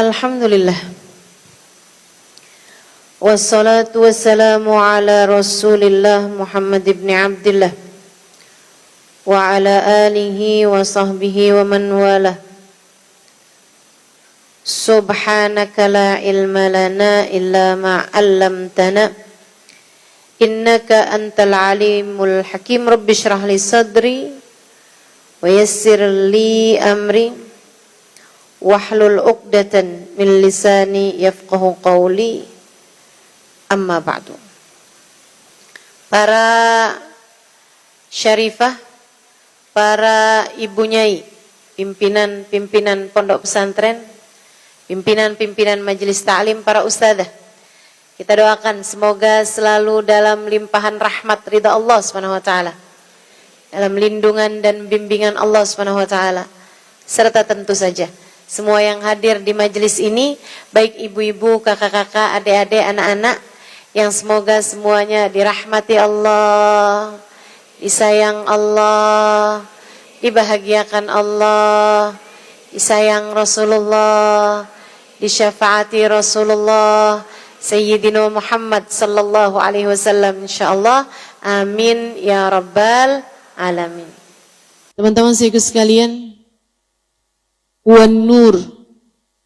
Alhamdulillah. Wassalatu wassalamu ala Rasulillah Muhammad ibn Abdillah wa ala alihi wa sahbihi wa man walah. Subhanaka la ilma lana illa ma 'allamtana innaka antal alimul hakim. Rabbi shrah li sadri wa yassir li amri wahlul 'uqdatan min lisani yafqahu qawli. Amma ba'du. Para syarifah, para ibu nyai, pimpinan-pimpinan pondok pesantren, pimpinan-pimpinan majelis ta'lim, para ustadzah, kita doakan semoga selalu dalam limpahan rahmat ridha Allah SWT, dalam lindungan dan bimbingan Allah SWT, serta tentu saja semua yang hadir di majelis ini, baik ibu-ibu, kakak-kakak, adik-adik, anak-anak, yang semoga semuanya dirahmati Allah, disayang Allah, dibahagiakan Allah, disayang Rasulullah, disyafaati Rasulullah Sayyidina Muhammad sallallahu alaihi wasallam, insyaallah. Amin ya rabbal alamin. Teman-teman sekalian, wan nur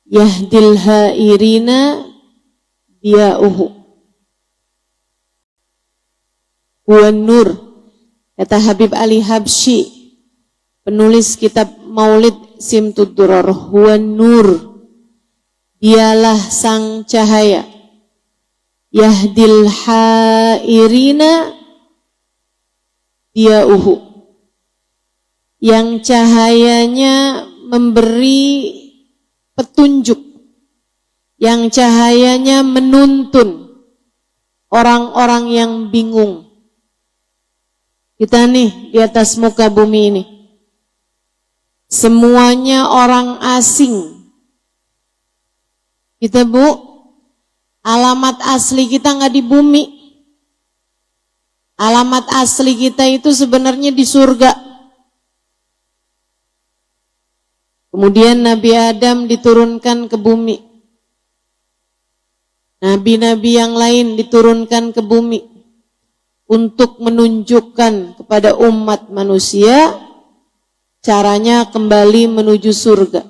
yahdil hairina biya'uhu. Wan nur, kata Habib Ali Habsyi, penulis kitab Maulid Simtud Durar, wan nur, dialah sang cahaya, yahdil hairina biya'uhu, yang cahayanya memberi petunjuk, yang cahayanya menuntun orang-orang yang bingung. Kita nih di atas muka bumi ini, semuanya orang asing. Kita alamat asli kita nggak di bumi. Alamat asli kita itu sebenarnya di surga. Kemudian Nabi Adam diturunkan ke bumi. Nabi-nabi yang lain diturunkan ke bumi untuk menunjukkan kepada umat manusia caranya kembali menuju surga.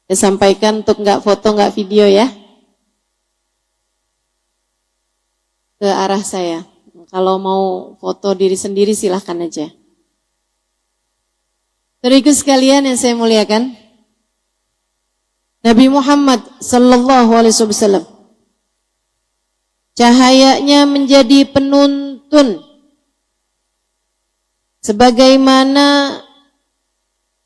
Saya sampaikan untuk nggak foto, nggak video ya, ke arah saya. Kalau mau foto diri sendiri silahkan aja. Saudaraku sekalian yang saya muliakan, Nabi Muhammad sallallahu alaihi wasallam cahayanya menjadi penuntun, sebagaimana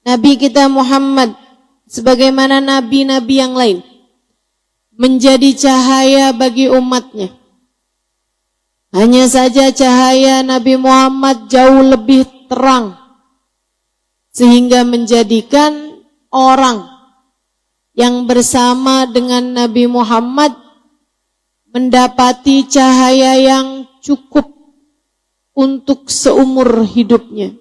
Nabi kita Muhammad, sebagaimana nabi-nabi yang lain, menjadi cahaya bagi umatnya. Hanya saja cahaya Nabi Muhammad jauh lebih terang, sehingga menjadikan orang yang bersama dengan Nabi Muhammad mendapati cahaya yang cukup untuk seumur hidupnya.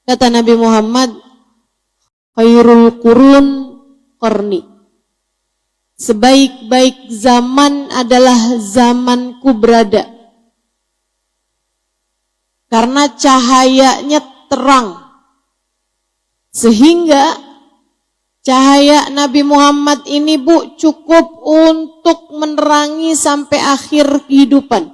Kata Nabi Muhammad, khairul qurun qarni, sebaik-baik zaman adalah zamanku berada. Karena cahayanya terang, sehingga cahaya Nabi Muhammad ini cukup untuk menerangi sampai akhir kehidupan.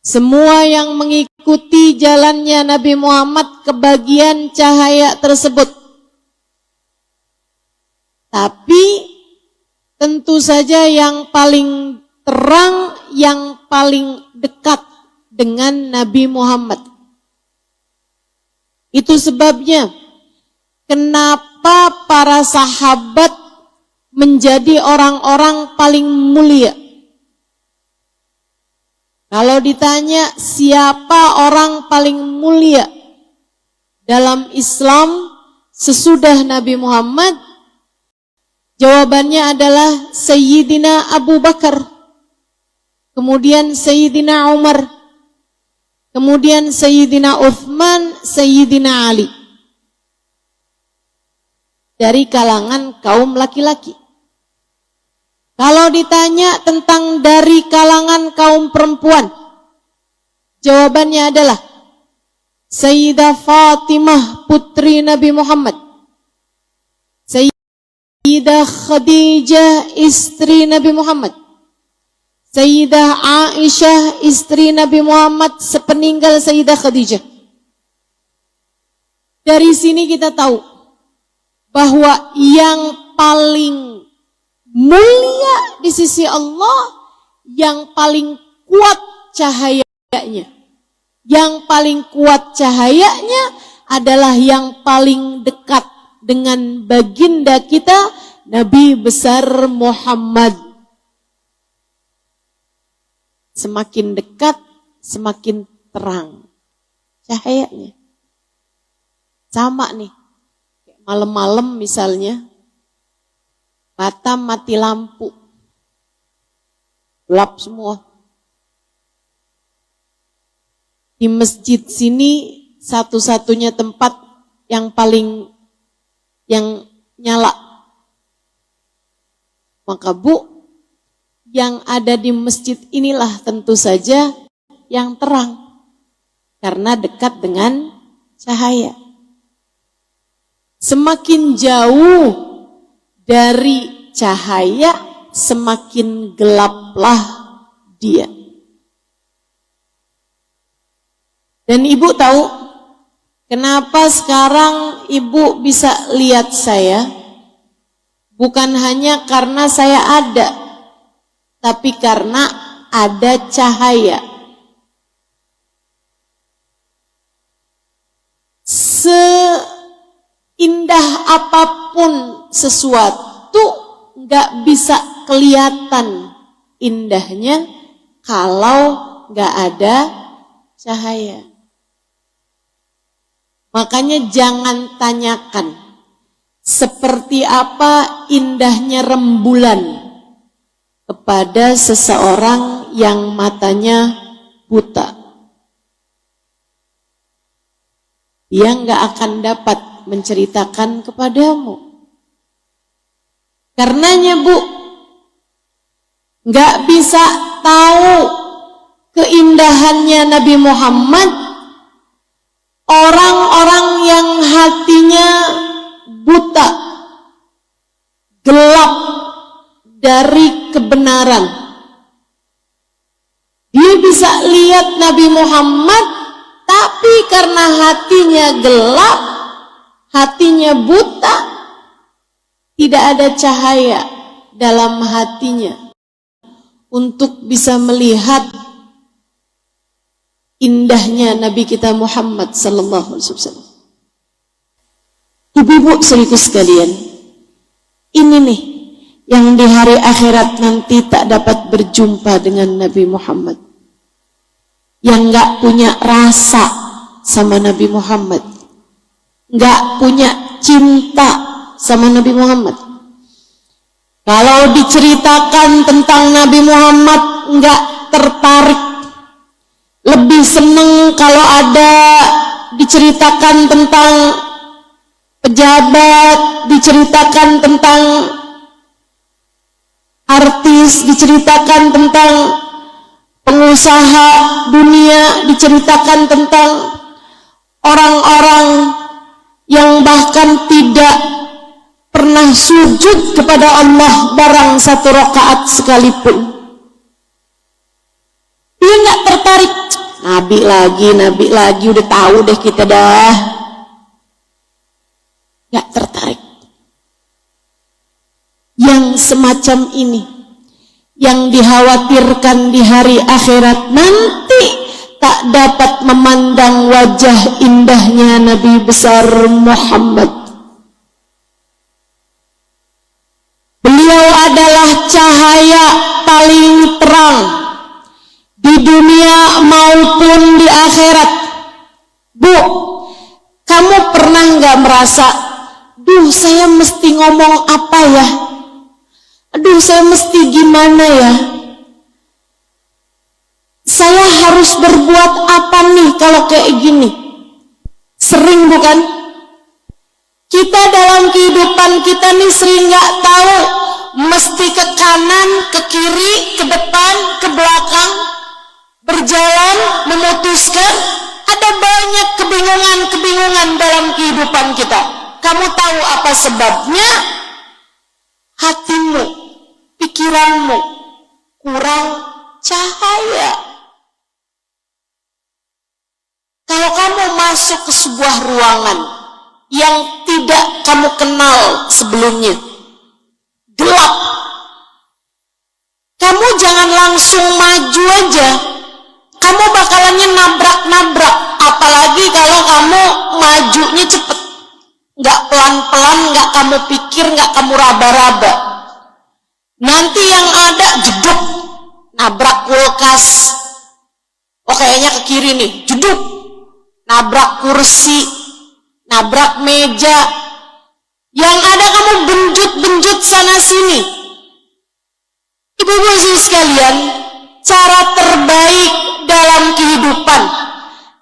Semua yang mengikuti jalannya Nabi Muhammad kebagian cahaya tersebut. Tapi tentu saja yang paling terang, yang paling dekat dengan Nabi Muhammad. Itu sebabnya kenapa para sahabat menjadi orang-orang paling mulia. Kalau ditanya siapa orang paling mulia dalam Islam sesudah Nabi Muhammad, jawabannya adalah Sayyidina Abu Bakar, kemudian Sayyidina Umar, kemudian Sayyidina Uthman, Sayyidina Ali. dari kalangan kaum laki-laki. Kalau ditanya tentang dari kalangan kaum perempuan, jawabannya adalah Sayyidah Fatimah putri Nabi Muhammad, Sayyidah Khadijah istri Nabi Muhammad, Sayyidah Aisyah istri Nabi Muhammad sepeninggal Sayyidah Khadijah. Dari sini kita tahu bahwa yang paling mulia di sisi Allah, yang paling kuat cahayanya. Yang paling kuat cahayanya adalah yang paling dekat dengan baginda kita, Nabi besar Muhammad. Semakin dekat, semakin terang cahayanya. Sama nih, malam-malam misalnya, Batam mati lampu, gelap semua. Di masjid sini satu-satunya tempat yang nyala. Maka Bu, yang ada di masjid inilah tentu saja yang terang, karena dekat dengan cahaya. Semakin jauh dari cahaya, semakin gelaplah dia. Dan Ibu tahu kenapa sekarang Ibu bisa lihat saya? Bukan hanya karena saya ada, tapi karena ada cahaya. Seindah apapun sesuatu, nggak bisa kelihatan indahnya kalau nggak ada cahaya. Makanya jangan tanyakan seperti apa indahnya rembulan kepada seseorang yang matanya buta. Dia nggak akan dapat menceritakan kepadamu. Karenanya Bu, nggak bisa tahu keindahannya Nabi Muhammad orang-orang yang hatinya buta, gelap dari kebenaran. Dia bisa lihat Nabi Muhammad, tapi karena hatinya gelap, hatinya buta, tidak ada cahaya dalam hatinya untuk bisa melihat indahnya Nabi kita Muhammad sallallahu alaihi wasallam. Ibu-ibu saudaraku sekalian, ini nih yang di hari akhirat nanti tak dapat berjumpa dengan Nabi Muhammad, yang nggak punya rasa sama Nabi Muhammad, nggak punya cinta sama Nabi Muhammad. Kalau diceritakan tentang Nabi Muhammad nggak tertarik, lebih seneng kalau ada diceritakan tentang pejabat, diceritakan tentang artis, diceritakan tentang pengusaha dunia, diceritakan tentang orang-orang yang bahkan tidak pernah sujud kepada Allah barang satu rakaat sekalipun. Dia nggak tertarik. Nabi lagi, udah tahu deh kita dah. Nggak tertarik. Yang semacam ini, yang dikhawatirkan di hari akhirat nanti tak dapat memandang wajah indahnya Nabi besar Muhammad. Beliau adalah cahaya paling terang di dunia maupun di akhirat. Bu, kamu pernah nggak merasa, duh saya mesti ngomong apa ya? Aduh saya mesti gimana ya? Saya harus berbuat apa nih kalau kayak gini? Sering bukan? Kita dalam kehidupan kita nih sering nggak tahu, mesti ke kanan, ke kiri, ke depan, ke belakang, berjalan, memutuskan. Ada banyak kebingungan-kebingungan dalam kehidupan kita. Kamu tahu apa sebabnya? Hatimu, pikiranmu kurang cahaya. Kalau kamu masuk ke sebuah ruangan yang tidak kamu kenal sebelumnya, gelap, kamu jangan langsung maju aja. Kamu bakalannya nabrak-nabrak, apalagi kalau kamu majunya cepet. Nggak pelan-pelan, nggak kamu pikir, nggak kamu raba-raba. Nanti yang ada jeduk, nabrak kulkas. Oh kayaknya ke kiri nih, jeduk, nabrak kursi, nabrak meja. Yang ada kamu benjut-benjut sana sini. Ibu-ibu sekalian, cara terbaik dalam kehidupan,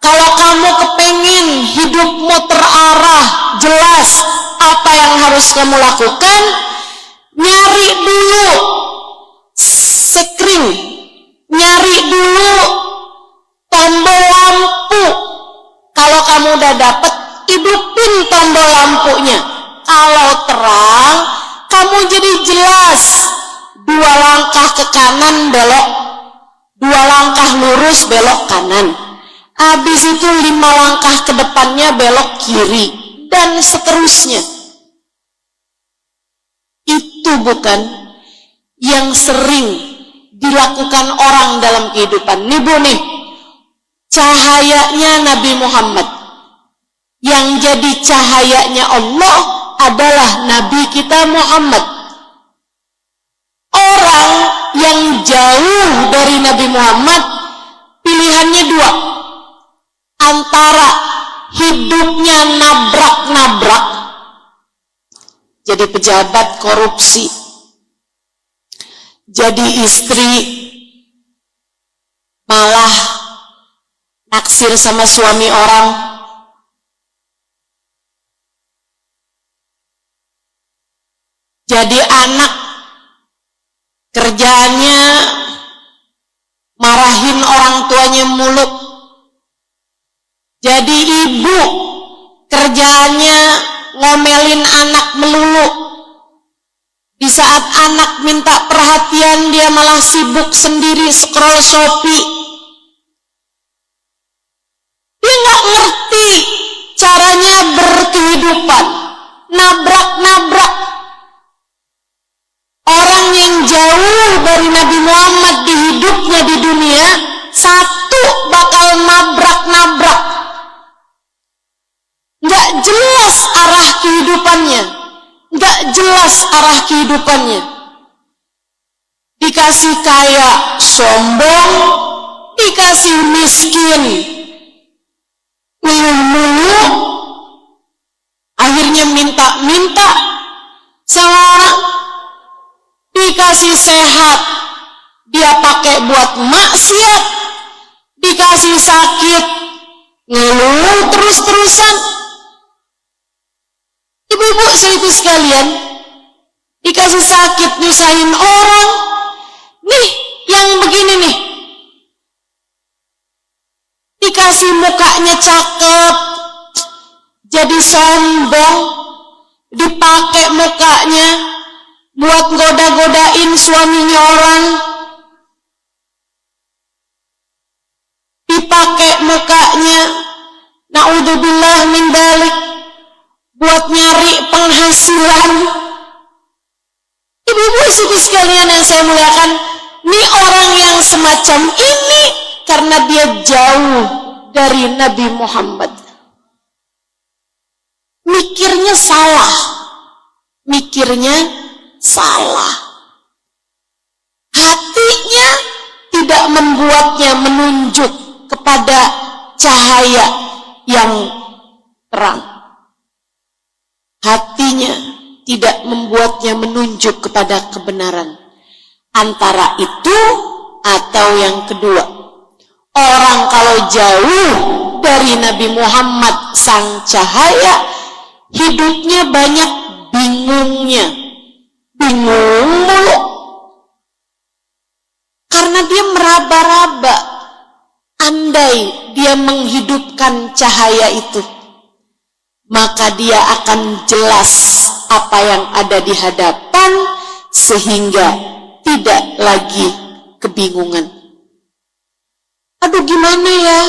kalau kamu kepengen hidupmu terarah, jelas apa yang harus kamu lakukan, nyari dulu sekring, nyari dulu tombol lampu. Kalau kamu udah dapet, hidupin tombol lampunya. Kalau terang, kamu jadi jelas. 2 langkah ke kanan belok, 2 langkah lurus belok kanan. Habis itu 5 langkah ke depannya belok kiri, dan seterusnya. Itu bukan yang sering dilakukan orang dalam kehidupan. Nih Bu nih, cahayanya Nabi Muhammad, yang jadi cahayanya Allah adalah Nabi kita Muhammad. Orang yang jauh dari Nabi Muhammad, pilihannya 2. Antara hidupnya nabrak-nabrak, jadi pejabat korupsi, jadi istri malah naksir sama suami orang, jadi anak kerjaannya marahin orang tuanya mulu, jadi ibu kerjaannya ngomelin anak melulu. Di saat anak minta perhatian, dia malah sibuk sendiri scroll Shopee. Dia nggak ngerti caranya berkehidupan, nabrak-nabrak. Orang yang jauh dari Nabi Muhammad di hidupnya di dunia, satu bakal nabrak-nabrak. Nggak jelas arah kehidupannya, nggak jelas arah kehidupannya. Dikasih kaya sombong, dikasih miskin ngeluh-ngeluh, akhirnya minta-minta sama orang. Dikasih sehat, dia pakai buat maksiat. Dikasih sakit, ngeluh terus-terusan. Ibu-ibu seitu sekalian, dikasih sakit nyusahin orang. Nih yang begini nih, dikasih mukanya cakep, jadi sombong, dipakai mukanya buat goda-godain suaminya orang, dipakai mukanya, naudzubillah min dzalik, buat nyari penghasilan. Ibu-ibu sekalian yang saya muliakan, ini orang yang semacam ini karena dia jauh dari Nabi Muhammad. Mikirnya salah, mikirnya salah. Hatinya tidak membuatnya menunjuk kepada cahaya yang terang. Hatinya tidak membuatnya menunjuk kepada kebenaran. Antara itu atau yang kedua. Orang kalau jauh dari Nabi Muhammad sang cahaya, hidupnya banyak bingungnya. Bingung mulu. Karena dia meraba-raba. Andai dia menghidupkan cahaya itu, maka dia akan jelas apa yang ada di hadapan, sehingga tidak lagi kebingungan. Aduh, gimana ya?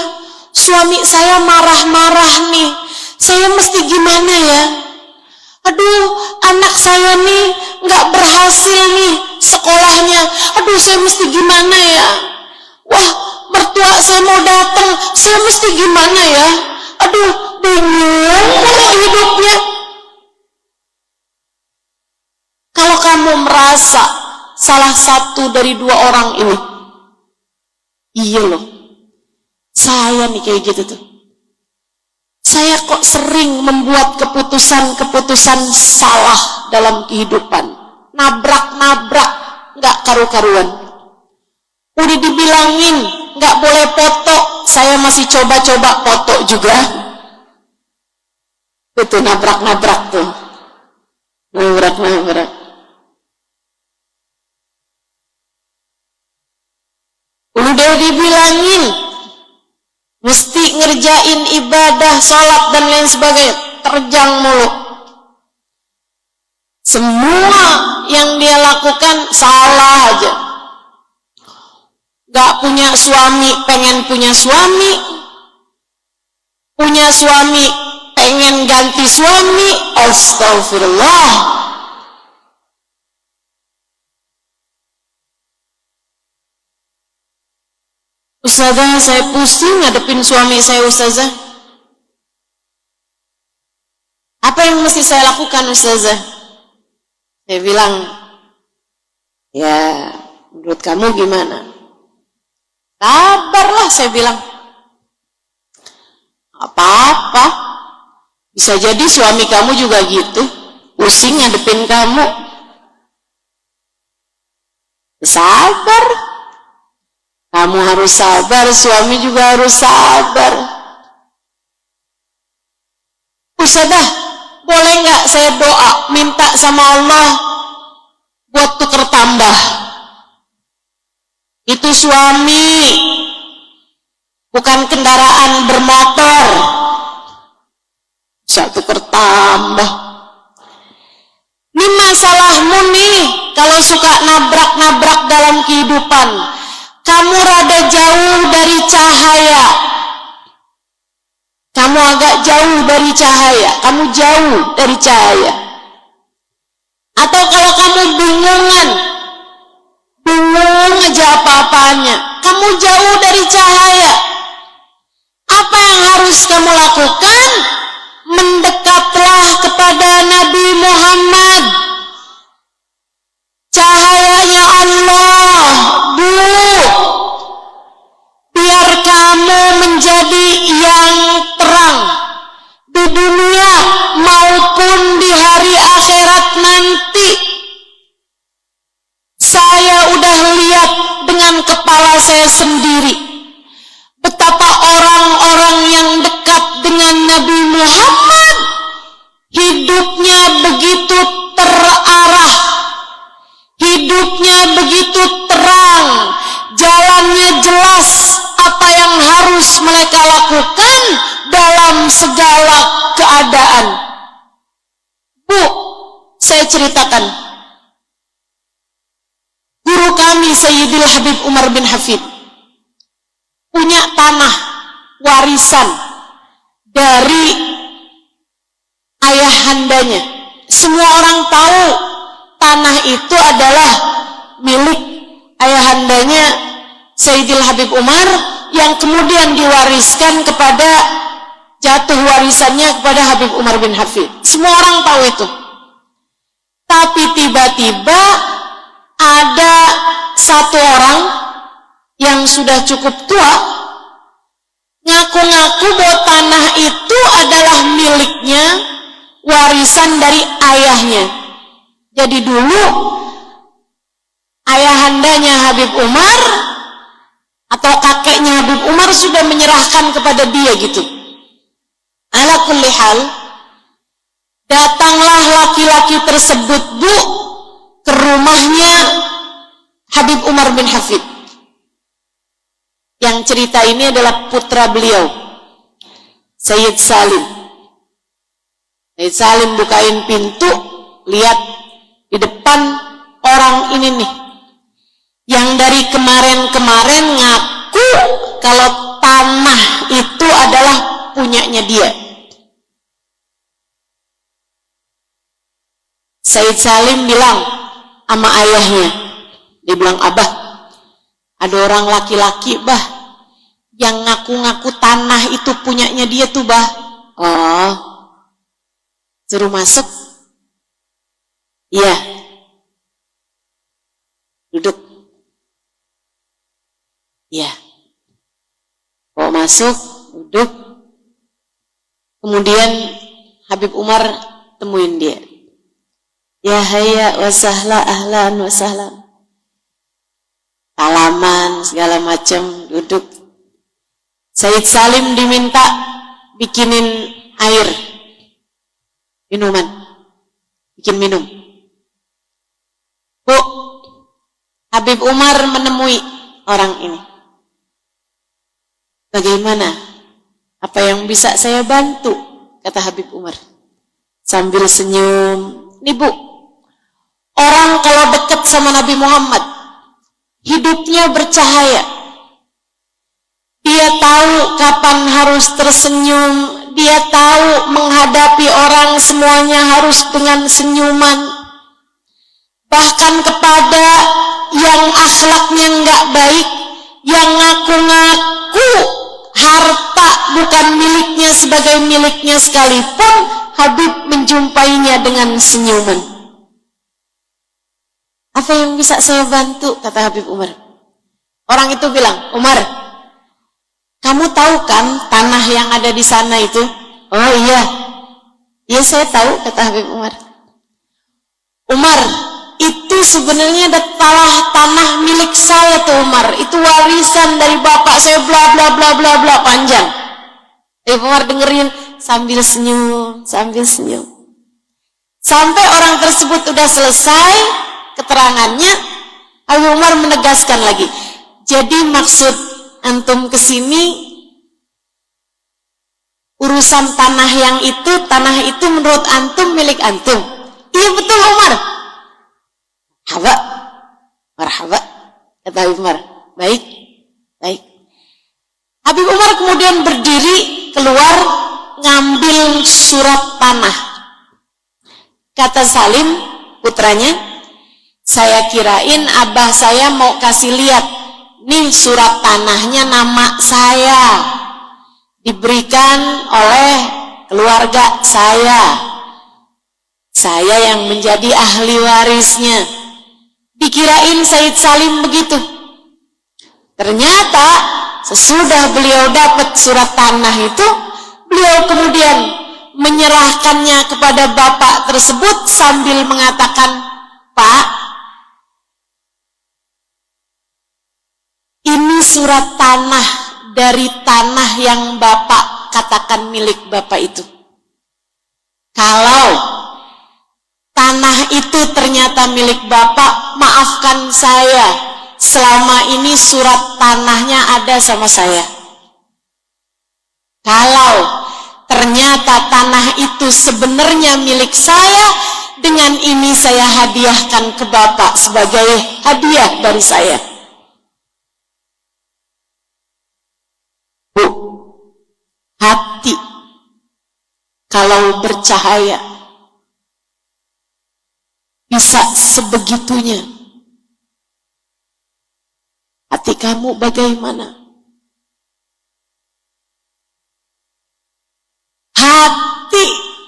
Suami saya marah-marah nih. Saya mesti gimana ya? Aduh, anak saya nih nggak berhasil nih sekolahnya. Aduh, saya mesti gimana ya? Wah, mertua saya mau datang. Saya mesti gimana ya? Aduh, bingung hidupnya. Kalau kamu merasa salah satu dari dua orang ini, iya loh, saya nih kayak gitu tuh. Saya kok sering membuat keputusan-keputusan salah dalam kehidupan. Nabrak-nabrak, gak karu-karuan. Udah dibilangin, gak boleh foto, saya masih coba-coba foto juga. Itu nabrak-nabrak tuh. Nabrak-nabrak. Udah dibilangin, mesti ngerjain ibadah, sholat dan lain sebagainya, terjang mulu. Semua yang dia lakukan salah aja. Gak punya suami, pengen punya suami. Punya suami, pengen ganti suami. Astagfirullah. Ustazah, saya pusing ngadepin suami saya, Ustazah. Apa yang mesti saya lakukan, Ustazah? Saya bilang, ya menurut kamu gimana? Sabarlah, saya bilang. Apa-apa. Bisa jadi suami kamu juga gitu, pusing ngadepin kamu. Sabar. Kamu harus sabar, suami juga harus sabar. Ustazah, boleh nggak saya doa, minta sama Allah buat tuker tambah? Itu suami, bukan kendaraan bermotor. Bisa tuker tambah. Ini masalahmu nih, kalau suka nabrak-nabrak dalam kehidupan. Kamu rada jauh dari cahaya. Kamu agak jauh dari cahaya. Kamu jauh dari cahaya. Atau kalau kamu bingungan, bingung aja apa-apanya, kamu jauh dari cahaya. Apa yang harus kamu lakukan? Mendekatlah kepada Nabi Muhammad. Cahayanya Allah dulu, biar kamu menjadi yang terang di dunia maupun di hari akhirat nanti. Saya udah lihat dengan kepala saya sendiri betapa orang-orang yang dekat dengan Nabi Muhammad hidupnya begitu terarah, hidupnya begitu terang, jalannya jelas, apa yang harus mereka lakukan dalam segala keadaan. Bu, saya ceritakan, guru kami Sayyidil Habib Umar bin Hafid punya tanah warisan dari ayahandanya. Semua orang tahu tanah itu adalah milik ayahandanya Sayyidil Habib Umar yang kemudian diwariskan kepada, jatuh warisannya kepada Habib Umar bin Hafid. Semua orang tahu itu. Tapi tiba-tiba ada satu orang yang sudah cukup tua ngaku-ngaku bahwa tanah itu adalah miliknya, warisan dari ayahnya. Jadi dulu ayahandanya Habib Umar atau kakeknya Habib Umar sudah menyerahkan kepada dia gitu. Ala kulli hal, Datanglah laki-laki tersebut, Bu, ke rumahnya Habib Umar bin Hafid. Yang cerita ini adalah putra beliau, Sayyid Salim. Sayyid Salim bukain pintu, lihat di depan orang ini nih, yang dari kemarin-kemarin ngaku kalau tanah itu adalah punyanya dia. Sayyid Salim bilang sama ayahnya, dia bilang, Abah, ada orang laki-laki, Bah, yang ngaku-ngaku tanah itu punyanya dia tuh, Bah. Oh, suruh masuk. Iya. Duduk. Iya. Bawa masuk, duduk. Kemudian Habib Umar temuin dia. Ya hayya wa sahla, ahlan wa sahlan. Salaman segala macam, duduk. Sayyid Salim diminta bikinin air, minuman, bikin minum. Bu, Habib Umar menemui orang ini. Bagaimana? Apa yang bisa saya bantu? Kata Habib Umar sambil senyum. Nih Bu, orang kalau dekat sama Nabi Muhammad, hidupnya bercahaya. Dia tahu kapan harus tersenyum. Dia tahu menghadapi orang semuanya harus dengan senyuman. Bahkan kepada yang akhlaknya nggak baik, yang ngaku-ngaku harta bukan miliknya sebagai miliknya sekalipun, Habib menjumpainya dengan senyuman. Apa yang bisa saya bantu? Kata Habib Umar. Orang itu bilang, Umar, kamu tahu kan tanah yang ada di sana itu? Oh iya. Iya saya tahu, kata Habib Umar. Umar, itu sebenarnya ada tanah milik saya tuh Umar. Itu warisan dari bapak saya, bla bla bla bla bla, panjang. Habib Umar dengerin sambil senyum, sambil senyum. Sampai orang tersebut udah selesai keterangannya, Habib Umar menegaskan lagi. Jadi maksud antum kesini urusan tanah yang itu, tanah itu menurut antum milik antum? Iya betul Umar. Haba, marhaba, kata Habib Umar. Baik, baik. Habib Umar kemudian berdiri keluar ngambil surat tanah. Kata Salim, putranya, saya kirain abah saya mau kasih lihat, nih surat tanahnya nama saya, diberikan oleh keluarga saya yang menjadi ahli warisnya. Dikirain Sayyid Salim begitu. Ternyata sesudah beliau dapat surat tanah itu, beliau kemudian menyerahkannya kepada bapak tersebut sambil mengatakan, Pak, ini surat tanah dari tanah yang bapak katakan milik bapak itu. Kalau tanah itu ternyata milik bapak, maafkan saya. Selama ini surat tanahnya ada sama saya. Kalau ternyata tanah itu sebenarnya milik saya, dengan ini saya hadiahkan ke bapak sebagai hadiah dari saya. Bu, hati kalau bercahaya bisa sebegitunya. Hati kamu bagaimana? Hati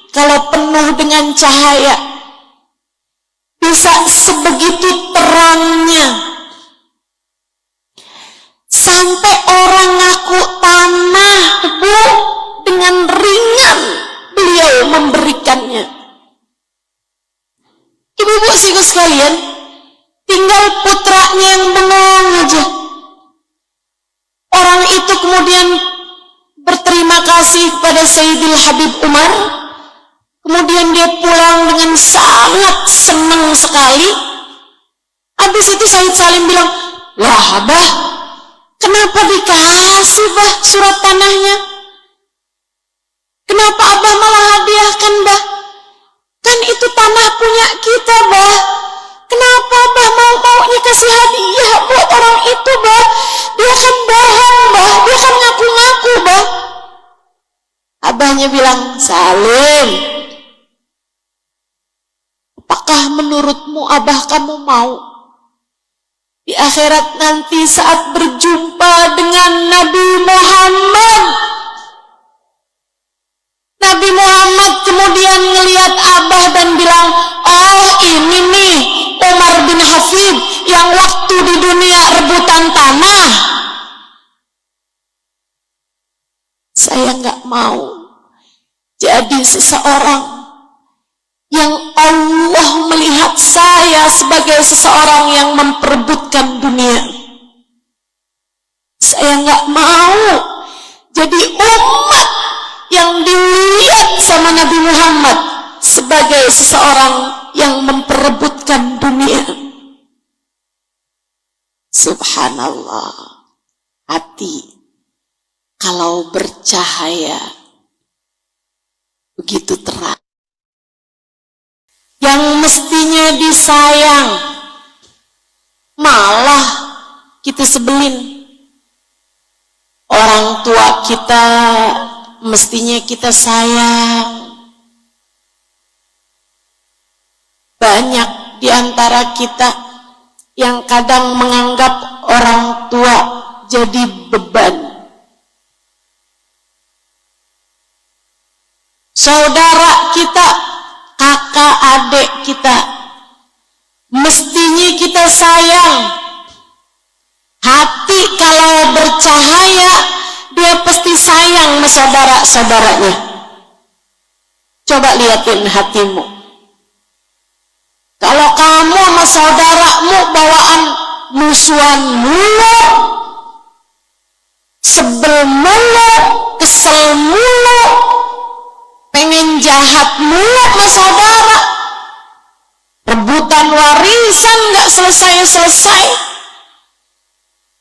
kalau penuh dengan cahaya bisa sebegitu terangnya, sampai orang ngaku tanah, Bu, dengan ringan beliau memberikannya. Ibu-ibu saudara sekalian, tinggal putranya yang bengong aja. Orang itu kemudian berterima kasih kepada Sayyidil Habib Umar, Kemudian dia pulang dengan sangat senang sekali. Habis itu Said Salim bilang, "Lah Abah, kenapa dikasih Bah surat tanahnya? Kenapa Abah malah hadiahkan Bah? Kan itu tanah punya kita Bah. Kenapa Bah mau-maunya kasih hadiah buat orang itu Bah? Dia kan bohong Bah, dia kan ngaku-ngaku Bah." Abahnya bilang, "Salim, apakah menurutmu Abah kamu mau di akhirat nanti saat berjumpa dengan Nabi Muhammad, Nabi Muhammad kemudian ngelihat Abah dan bilang, oh ini nih Umar bin Hafid yang waktu di dunia rebutan tanah. Saya nggak mau jadi seseorang yang Allah melihat saya sebagai seseorang yang memperebutkan dunia. Saya nggak mau jadi umat yang dilihat sama Nabi Muhammad sebagai seseorang yang memperebutkan dunia." Subhanallah, hati kalau bercahaya begitu terang, yang mestinya disayang malah kita sebelin. Orang tua kita mestinya kita sayang. Banyak di antara kita yang kadang menganggap orang tua jadi beban. Saudara kita, kakak adik kita, mestinya kita sayang. Hati kalau bercahaya, dia pasti sayang sama saudara-saudaranya. Coba lihatin hatimu. Kalau kamu sama saudaramu bawaan musuhan mulu, sebel mulu, kesel mulu, pengen jahat mulu sama saudara, rebutan warisan gak selesai-selesai.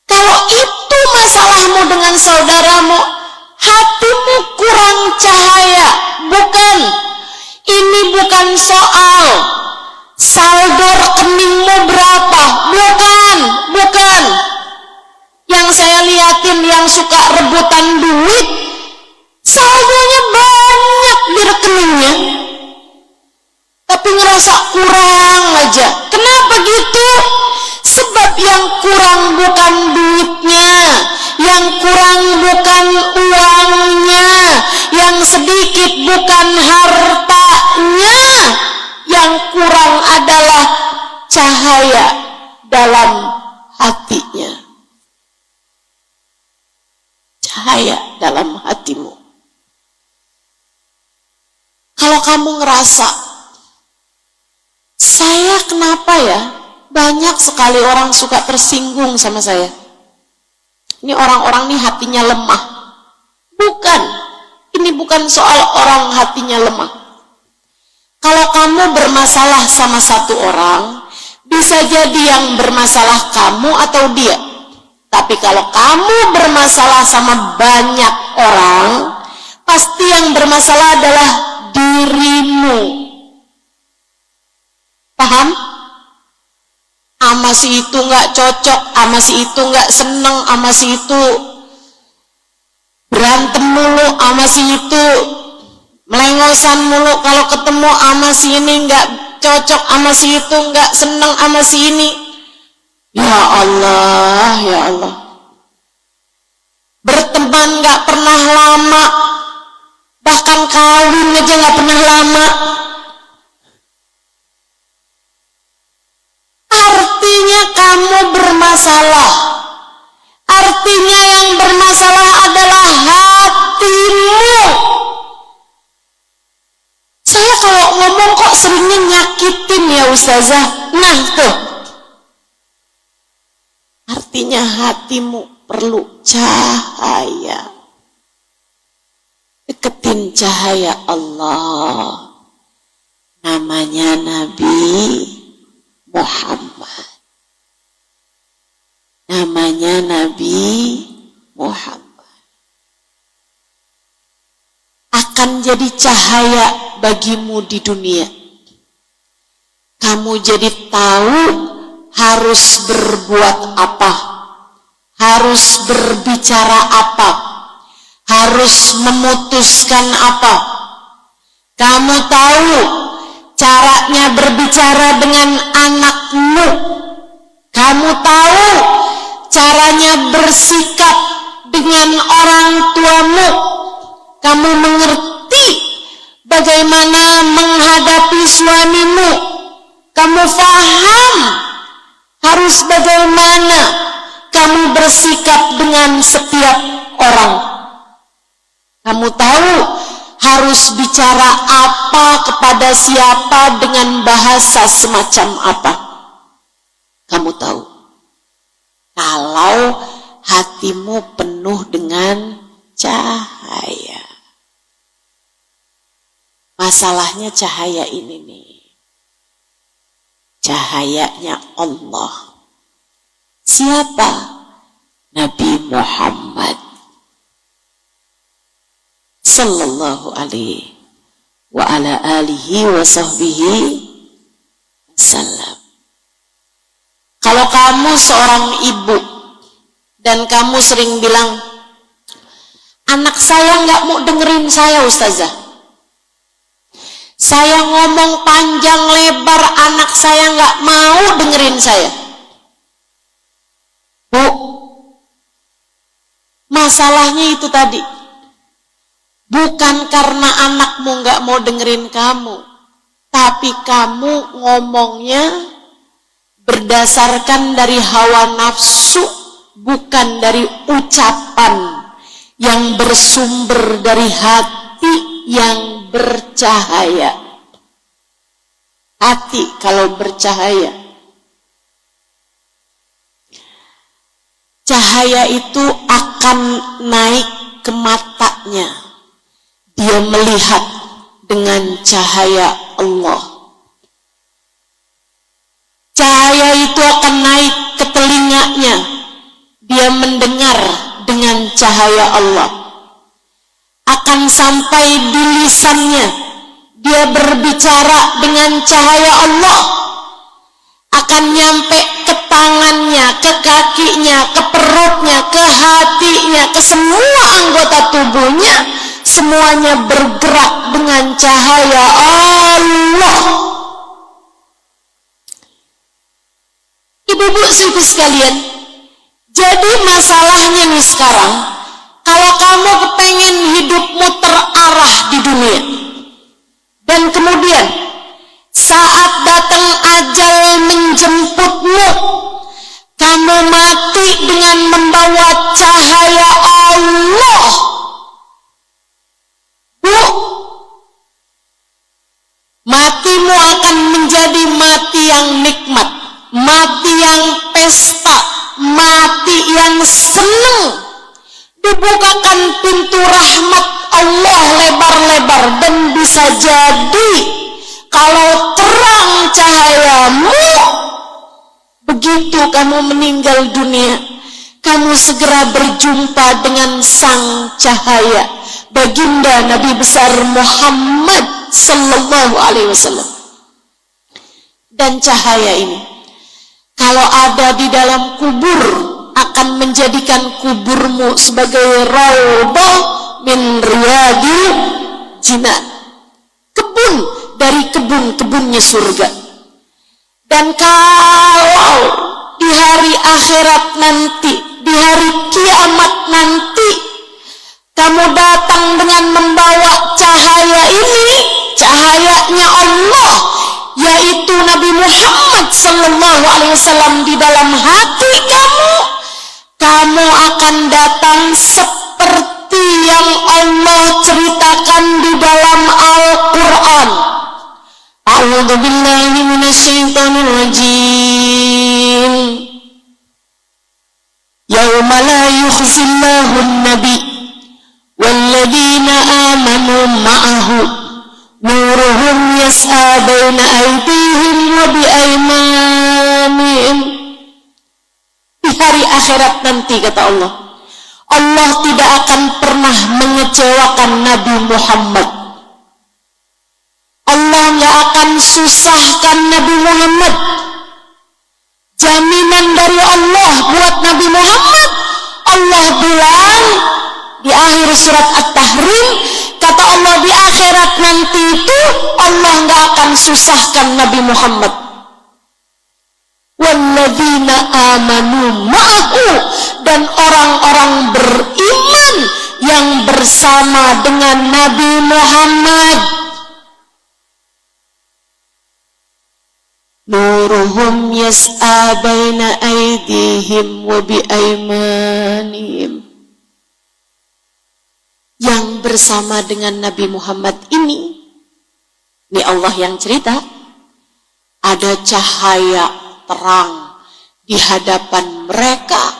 Kalau itu masalahmu dengan saudaramu, hatimu kurang cahaya. Bukan, ini bukan soal saldo rekeningmu berapa. Bukan. Yang saya liatin yang suka rebutan duit, saldonya banyak di rekeningnya, tapi ngerasa kurang aja. Kenapa gitu? Sebab yang kurang bukan duitnya, yang kurang bukan uangnya, yang sedikit bukan hartanya, yang kurang adalah cahaya dalam hatinya. Cahaya dalam hatimu. Kalau kamu ngerasa, saya kenapa ya? Banyak sekali orang suka tersinggung sama saya. Ini orang-orang nih hatinya lemah. Bukan. Ini bukan soal orang hatinya lemah. Kalau kamu bermasalah sama satu orang, bisa jadi yang bermasalah kamu atau dia. Tapi kalau kamu bermasalah sama banyak orang, pasti yang bermasalah adalah dirimu. Paham? Ama si itu nggak cocok, ama si itu nggak seneng, ama si itu berantem mulu, ama si itu melengosan mulu, kalau ketemu ama si ini nggak cocok, ama si itu nggak seneng, ama si ini. Ya Allah, berteman nggak pernah lama, bahkan kawin aja nggak pernah lama. Artinya kamu bermasalah. Artinya yang bermasalah adalah hatimu. Saya kalau ngomong kok seringnya nyakitin ya Ustazah. Nah tuh, artinya hatimu perlu cahaya. Deketin cahaya Allah. Namanya Nabi Muhammad. Namanya Nabi Muhammad. Akan jadi cahaya bagimu di dunia. Kamu jadi tahu harus berbuat apa, harus berbicara apa, harus memutuskan apa. Kamu tahu caranya berbicara dengan anakmu. Kamu tahu caranya bersikap dengan orang tuamu. Kamu mengerti bagaimana menghadapi suamimu. Kamu faham harus bagaimana kamu bersikap dengan setiap orang. Kamu tahu harus bicara apa kepada siapa dengan bahasa semacam apa. Kamu tahu. Kalau hatimu penuh dengan cahaya. Masalahnya cahaya ini nih. Cahayanya Allah. Siapa? Nabi Muhammad sallallahu alaihi wa ala alihi wa sahbihi wasallam. Kalau kamu seorang ibu dan kamu sering bilang, anak saya nggak mau dengerin saya Ustazah. Saya ngomong panjang lebar, anak saya nggak mau dengerin saya. Bu, masalahnya itu tadi. Bukan karena anakmu nggak mau dengerin kamu, tapi kamu ngomongnya berdasarkan dari hawa nafsu, bukan dari ucapan yang bersumber dari hati yang bercahaya. Hati kalau bercahaya, cahaya itu akan naik ke matanya. Dia melihat dengan cahaya Allah. Cahaya itu akan naik ke telinganya. Dia mendengar dengan cahaya Allah. Akan sampai di lisannya. Dia berbicara dengan cahaya Allah. Akan nyampe ke tangannya, ke kakinya, ke perutnya, ke hatinya, ke semua anggota tubuhnya. Semuanya bergerak dengan cahaya Allah. Ibu-ibu ibu sekalian, jadi masalahnya nih sekarang, kalau kamu kepengen hidupmu terarah di dunia, dan kemudian saat datang ajal menjemputmu, kamu mati dengan membawa cahaya Allah. Bu, matimu akan menjadi mati yang nikmat, mati yang pesta, mati yang senang. Dibukakan pintu rahmat Allah lebar-lebar, dan bisa jadi kalau terang cahayamu, begitu kamu meninggal dunia, kamu segera berjumpa dengan sang cahaya, baginda Nabi besar Muhammad sallallahu alaihi wasallam. Dan cahaya ini kalau ada di dalam kubur akan menjadikan kuburmu sebagai raudhah min riyadil jinan, kebun dari kebun-kebunnya surga. Dan kalau di hari akhirat nanti, di hari kiamat nanti, kamu datang dengan membawa cahaya ini, cahayanya Allah, yaitu Nabi Muhammad sallallahu alaihi wasallam di dalam hati kamu, kamu akan datang seperti yang Allah ceritakan di dalam Al-Quran. A'udzu billahi minasyaitonir rajim. Yauma la yukhzillahu an-nabi walladzina amanu ma'ahu Nuruhum yas'a baina aydihim wa biaymanihim. Di hari akhirat nanti, kata Allah, Allah tidak akan pernah mengecewakan Nabi Muhammad. Allah nggak akan susahkan Nabi Muhammad. Jaminan dari Allah buat Nabi Muhammad. Allah bilang di akhir surat At-Tahrim, kata Allah, di akhirat nanti itu Allah nggak akan susahkan Nabi Muhammad. Walladzina amanu ma'ahu, dan orang-orang beriman yang bersama dengan Nabi Muhammad. Nuruhum yas'a baina aydihim wa biaymanihim. Yang bersama dengan Nabi Muhammad ini Allah yang cerita, ada cahaya terang di hadapan mereka,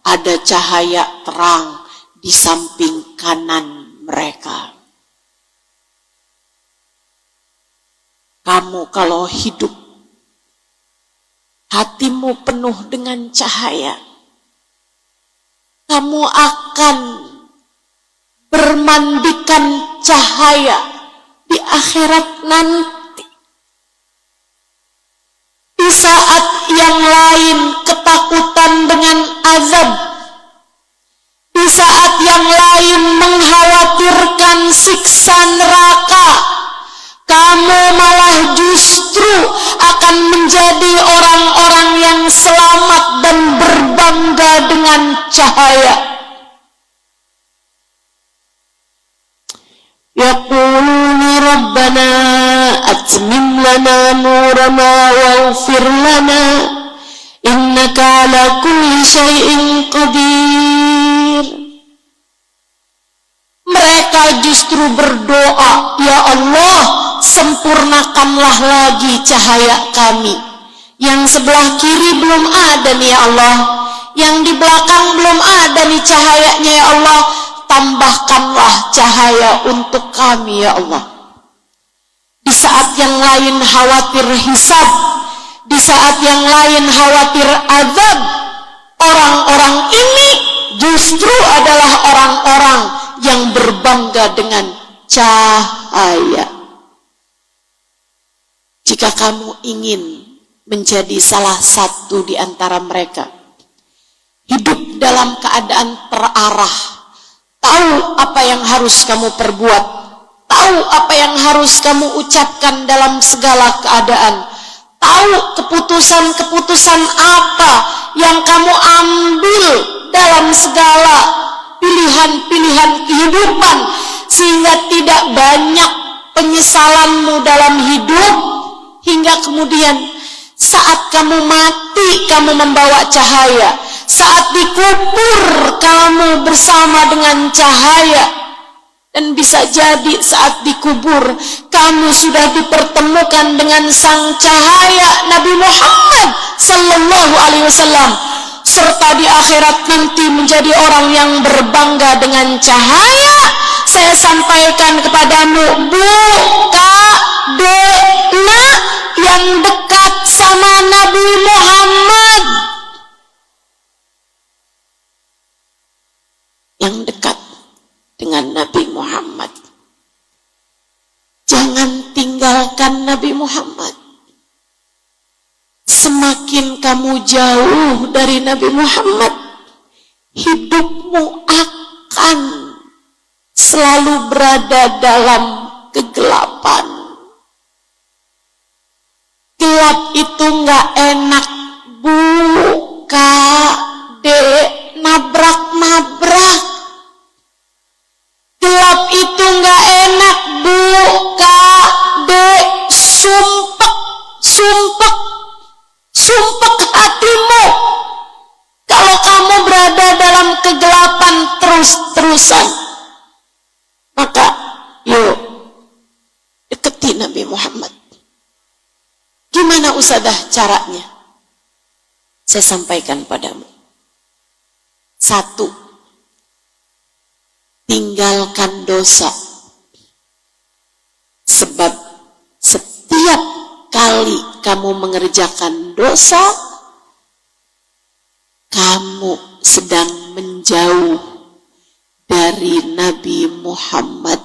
ada cahaya terang di samping kanan mereka. Kamu kalau hidup, hatimu penuh dengan cahaya, kamu akan bermandikan cahaya di akhirat nanti. Di saat yang lain ketakutan dengan azab, di saat yang lain mengkhawatirkan siksa neraka, kamu malah justru akan menjadi orang-orang yang selamat dan berbangga dengan cahaya. Yaquluna rabbana atmim lana nurana waghfir lana innaka ala kulli syai'in qadir. Mereka justru berdoa, ya Allah, sempurnakanlah lagi cahaya kami. Yang sebelah kiri belum ada nih ya Allah, yang di belakang belum ada nih cahayanya ya Allah. Tambahkanlah cahaya untuk kami ya Allah. Di saat yang lain khawatir hisab, di saat yang lain khawatir azab, orang-orang ini justru adalah orang-orang yang berbangga dengan cahaya. Jika kamu ingin menjadi salah satu di antara mereka, hidup dalam keadaan terarah, tahu apa yang harus kamu perbuat, tahu apa yang harus kamu ucapkan dalam segala keadaan, tahu keputusan-keputusan apa yang kamu ambil dalam segala pilihan-pilihan kehidupan, sehingga tidak banyak penyesalanmu dalam hidup, hingga kemudian saat kamu mati kamu membawa cahaya, saat dikubur kamu bersama dengan cahaya, dan bisa jadi saat dikubur kamu sudah dipertemukan dengan sang cahaya Nabi Muhammad sallallahu alaihi wasallam, serta di akhirat nanti menjadi orang yang berbangga dengan cahaya. Saya sampaikan kepadamu, Bu, Kak, Dek, Nak, yang dekat sama Nabi Muhammad, yang dekat dengan Nabi Muhammad, jangan tinggalkan Nabi Muhammad. Semakin kamu jauh dari Nabi Muhammad, hidupmu akan selalu berada dalam kegelapan. Gelap itu nggak enak, Bu, Kak, Dek, nabrak-nabrak. Gelap itu nggak enak, Bu, Kak, Dek, sumpek hatimu kalau kamu berada dalam kegelapan terus-terusan. Maka yuk deketi Nabi Muhammad. Gimana Ustadzah caranya? Saya sampaikan padamu. 1, tinggalkan dosa. Sebab kali kamu mengerjakan dosa, kamu sedang menjauh dari Nabi Muhammad.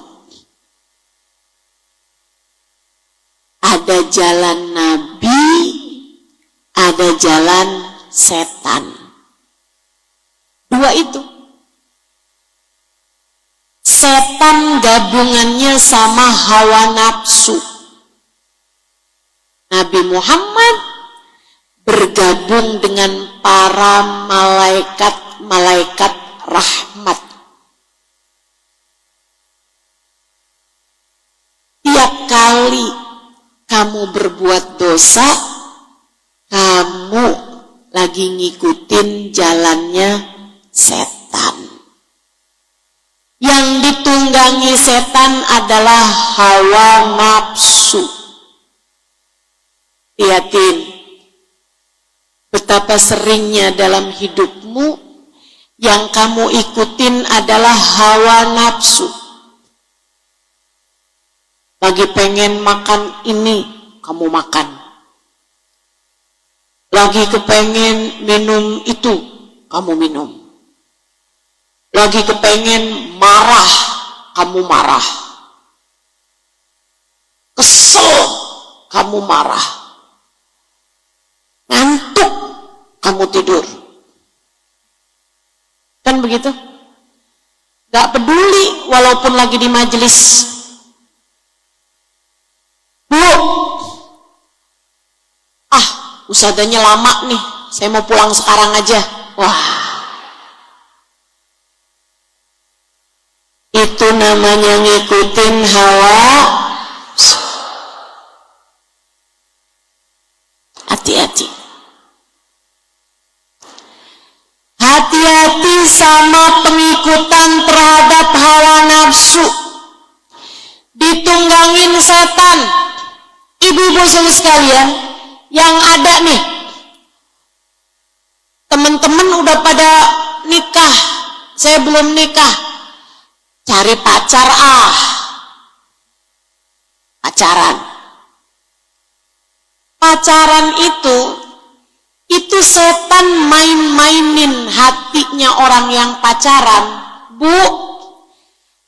Ada jalan Nabi, ada jalan setan. Dua itu. Setan gabungannya sama hawa nafsu. Nabi Muhammad bergabung dengan para malaikat rahmat. Tiap kali kamu berbuat dosa, kamu lagi ngikutin jalannya setan. Yang ditunggangi setan adalah hawa nafsu. Lihatin betapa seringnya dalam hidupmu yang kamu ikutin adalah hawa nafsu. Lagi pengen makan ini, kamu makan. Lagi kepengen minum itu, kamu minum. Lagi kepengen marah, kamu marah. Kesel, kamu marah. Ngantuk, kamu tidur. Kan begitu? Gak peduli walaupun lagi di majelis. Bu, ustadzanya lama nih, saya mau pulang sekarang aja. Wah, itu namanya ngikutin hawa. Hati-hati. Hati-hati sama pengikutan terhadap hawa nafsu. Ditunggangin setan. Ibu-ibu sekalian, yang ada nih, teman-teman udah pada nikah, saya belum nikah, cari pacar pacaran itu setan main-mainin hatinya orang yang pacaran, Bu.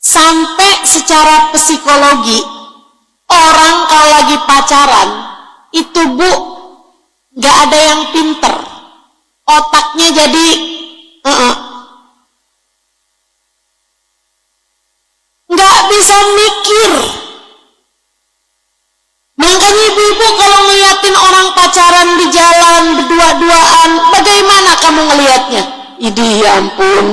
Sampai secara psikologi, orang kalau lagi pacaran itu, Bu, gak ada yang pinter, otaknya jadi gak bisa mikir. Makanya ibu-ibu kalau ngeliatin orang pacaran di jalan berdua-duaan, bagaimana kamu ngelihatnya? Idih, ya ampun,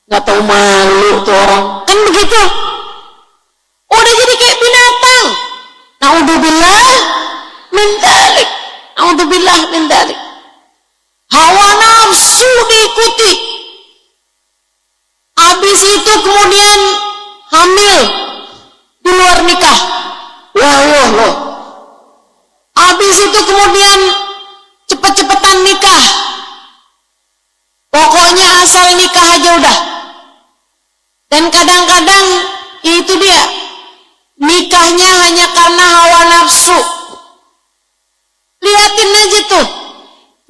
gak tahu malu tuh orang. Kan begitu? Udah jadi kayak binatang. Naudzubillah min dzalik. Naudzubillah min dzalik. Hawa nafsu diikuti. Habis itu kemudian hamil di luar nikah. Loh. Habis itu kemudian cepet-cepetan nikah. Pokoknya asal nikah aja udah. Dan kadang-kadang itu dia, nikahnya hanya karena hawa nafsu. Lihatin aja tuh,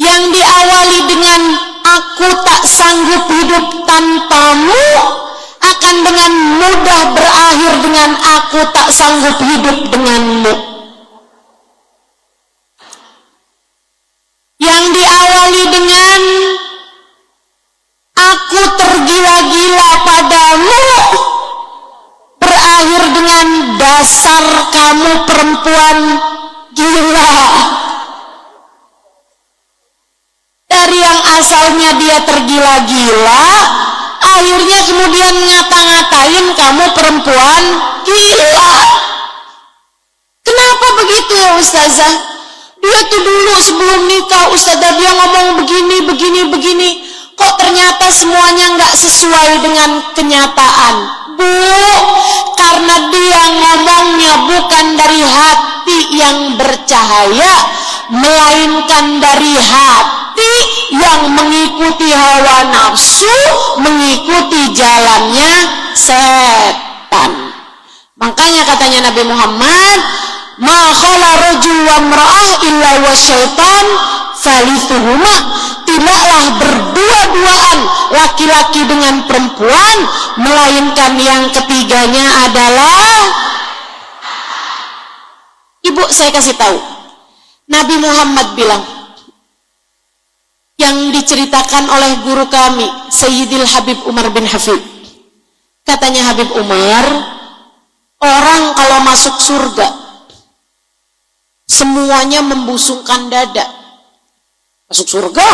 yang diawali dengan aku tak sanggup hidup tanpamu, akan dengan mudah berakhir dengan aku tak sanggup hidup denganmu. Yang diawali dengan aku tergila-gila padamu, berakhir dengan dasar kamu perempuan gila. Dari yang asalnya dia tergila-gila, akhirnya kemudian ngata-ngatain kamu perempuan gila. Kenapa begitu ya Ustazah? Dia tuh dulu sebelum nikah Ustazah dia ngomong begini. Kok ternyata semuanya nggak sesuai dengan kenyataan? Bu, karena dia ngomongnya bukan dari hati yang bercahaya, melainkan dari hati yang mengikuti hawa nafsu, mengikuti jalannya setan. Makanya katanya Nabi Muhammad, ma khala rajul wa imra'ah illa wa syaitan thalithuhuma, tidaklah berdua-duaan laki-laki dengan perempuan melainkan yang ketiganya adalah. Ibu, saya kasih tahu, Nabi Muhammad bilang, yang diceritakan oleh guru kami Sayyidil Habib Umar bin Hafid, katanya Habib Umar, orang kalau masuk surga semuanya membusungkan dada. Masuk surga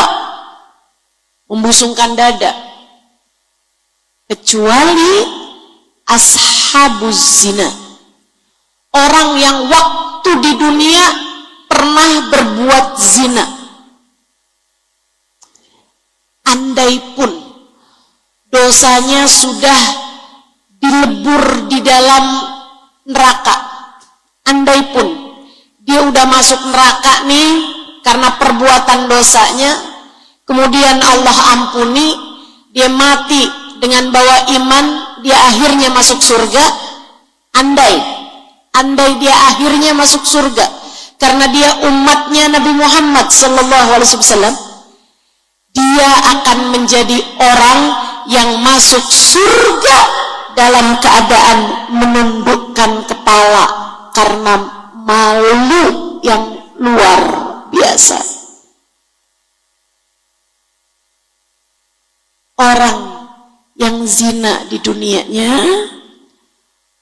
membusungkan dada, kecuali ashabuz zina, orang yang waktu di dunia pernah berbuat zina. Andai pun dosanya sudah dilebur di dalam neraka, andai pun dia udah masuk neraka nih karena perbuatan dosanya, kemudian Allah ampuni, dia mati dengan bawa iman, dia akhirnya masuk surga. Andai dia akhirnya masuk surga karena dia umatnya Nabi Muhammad SAW, dia akan menjadi orang yang masuk surga dalam keadaan menundukkan kepala karena malu yang luar biasa. Orang yang zina di dunianya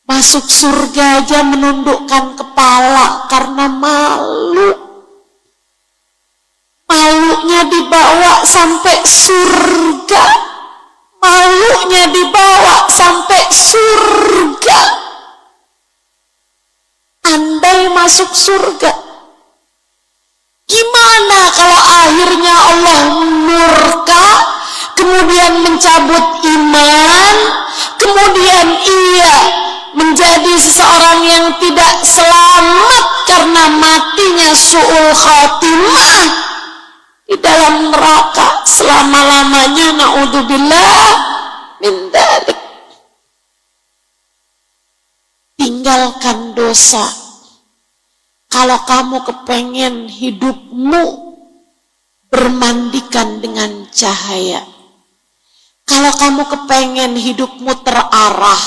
masuk surga aja menundukkan kepala karena malu. Malunya dibawa sampai surga. Malunya dibawa sampai surga. Andai masuk surga, gimana kalau akhirnya Allah murka, kemudian mencabut iman, kemudian ia menjadi seseorang yang tidak selamat karena matinya su'ul khatimah di dalam neraka selama-lamanya, na'udzubillah min dzalik. Tinggalkan dosa. Kalau kamu kepengen hidupmu bermandikan dengan cahaya, kalau kamu kepengen hidupmu terarah,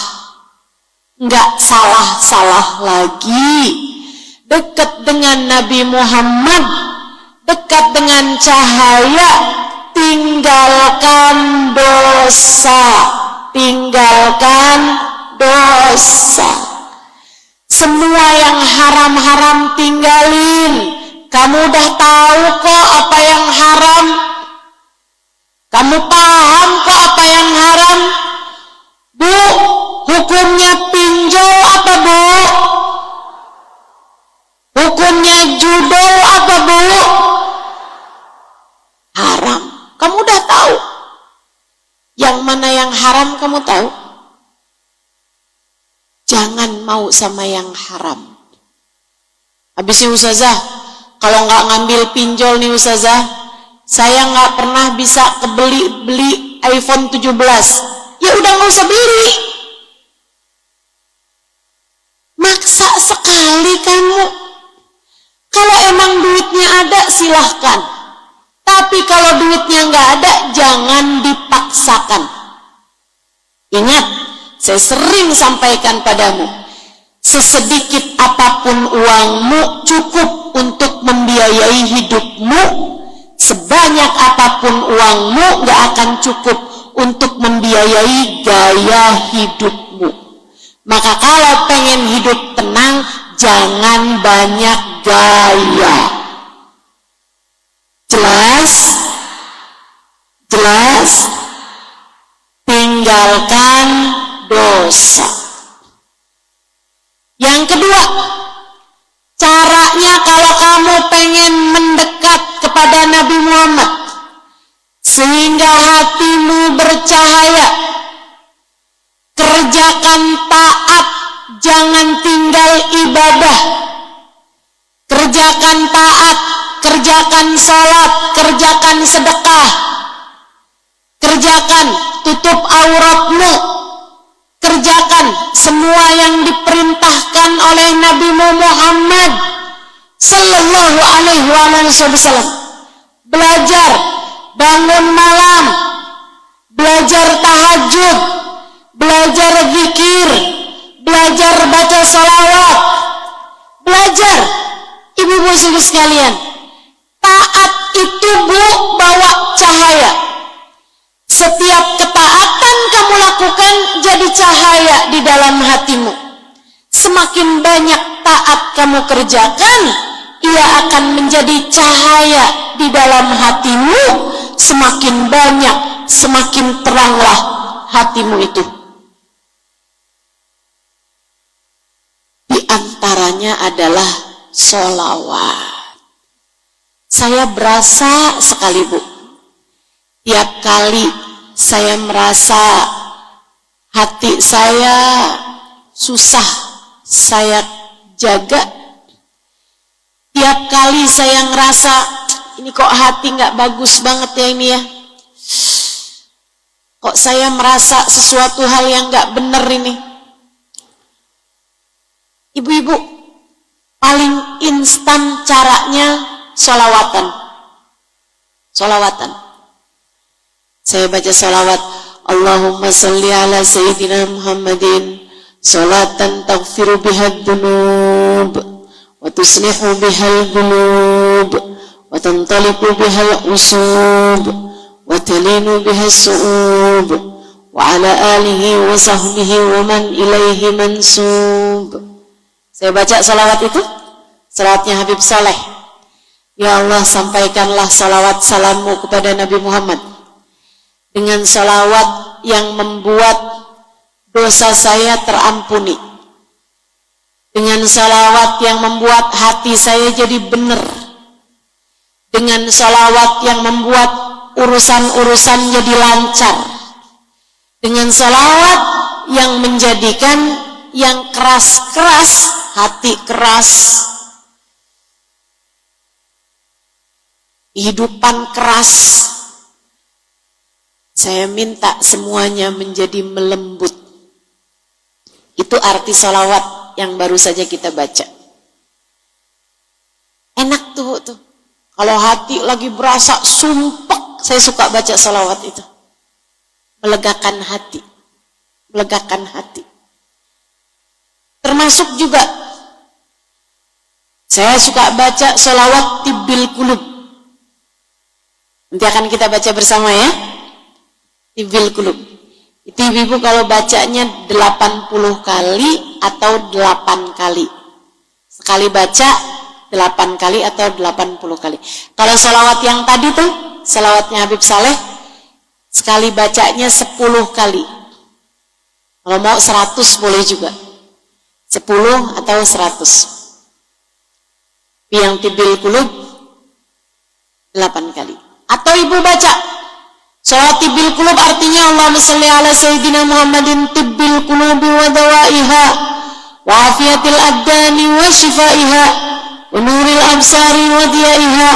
nggak salah-salah lagi, dekat dengan Nabi Muhammad, dekat dengan cahaya, tinggalkan dosa, tinggalkan dosa. Semua yang haram-haram tinggalin. Kamu udah tahu kok apa yang haram. Kamu paham kok apa yang haram. Bu, hukumnya pinjol apa bu? Hukumnya judol apa bu? Haram. Kamu udah tahu. Yang mana yang haram kamu tahu. Jangan mau sama yang haram. Habisnya Ustazah, kalau nggak ngambil pinjol nih Ustazah, saya nggak pernah bisa beli iPhone 17. Ya udah nggak usah beli. Maksa sekali kamu. Kalau emang duitnya ada silahkan. Tapi kalau duitnya nggak ada, jangan dipaksakan. Ingat, saya sering sampaikan padamu, sesedikit apapun uangmu cukup untuk membiayai hidupmu, sebanyak apapun uangmu gak akan cukup untuk membiayai gaya hidupmu. Maka kalau pengen hidup tenang, jangan banyak gaya. Jelas? Jelas? Tinggalkan dosa. Yang kedua, caranya kalau kamu pengen mendekat kepada Nabi Muhammad sehingga hatimu bercahaya, kerjakan taat, jangan tinggal ibadah. Kerjakan taat, kerjakan sholat, kerjakan sedekah, kerjakan tutup auratmu, kerjakan semua yang diperintahkan oleh Nabi Nabi Muhammad sallallahu alaihi wasallam. Belajar bangun malam, belajar tahajud, belajar zikir, belajar baca salawat, belajar. Ibu-ibu sekalian, taat itu Bu bawa cahaya. Setiap ketaatan kamu lakukan jadi cahaya di dalam hatimu. Semakin banyak taat kamu kerjakan, ia akan menjadi cahaya di dalam hatimu. Semakin banyak, semakin teranglah hatimu itu. Di antaranya adalah sholawat. Saya berasa sekali Bu, tiap kali saya merasa hati saya susah saya jaga, tiap kali saya ngerasa ini kok hati nggak bagus banget ya ini ya, kok saya merasa sesuatu hal yang nggak bener ini. Ibu-ibu, paling instan caranya sholawatan. Sholawatan. Saya baca sholawat, Allahumma salli ala Sayyidina Muhammadin sholatan taghfiru bihad dunub wa tuslihu bihal qulub wa tantaliqu bihal usub wa talinu bihas su'ub wa ala alihi wa sahbihi wa man ilaihi mansub. Saya baca salawat itu, salawatnya Habib Saleh. Ya Allah, sampaikanlah salawat salammu kepada Nabi Muhammad dengan salawat yang membuat dosa saya terampuni, dengan salawat yang membuat hati saya jadi benar, dengan salawat yang membuat urusan-urusan jadi lancar, dengan salawat yang menjadikan yang keras-keras, hati keras, kehidupan keras, saya minta semuanya menjadi melembut. Itu arti sholawat yang baru saja kita baca. Enak tuh. Kalau hati lagi berasa sumpek, saya suka baca sholawat itu. Melegakan hati. Melegakan hati. Termasuk juga saya suka baca sholawat tibbil qulub. Nanti akan kita baca bersama ya. Tibbil qulub. Itu ibu kalau bacanya 80 kali atau 8 kali. Sekali baca 8 kali atau 80 kali. Kalau sholawat yang tadi tuh, sholawatnya Habib Saleh, sekali bacanya 10 kali. Kalau mau 100 boleh juga. 10 atau 100. Yang tibbil qulub 8 kali. Atau ibu baca sholawat tibbil qulub, artinya Allahumma sholli ala Sayyidina Muhammadin tibbil qulubi wa dawaiha wa afiyatil abdani wa shifaiha wa nuril absari wa diyaiha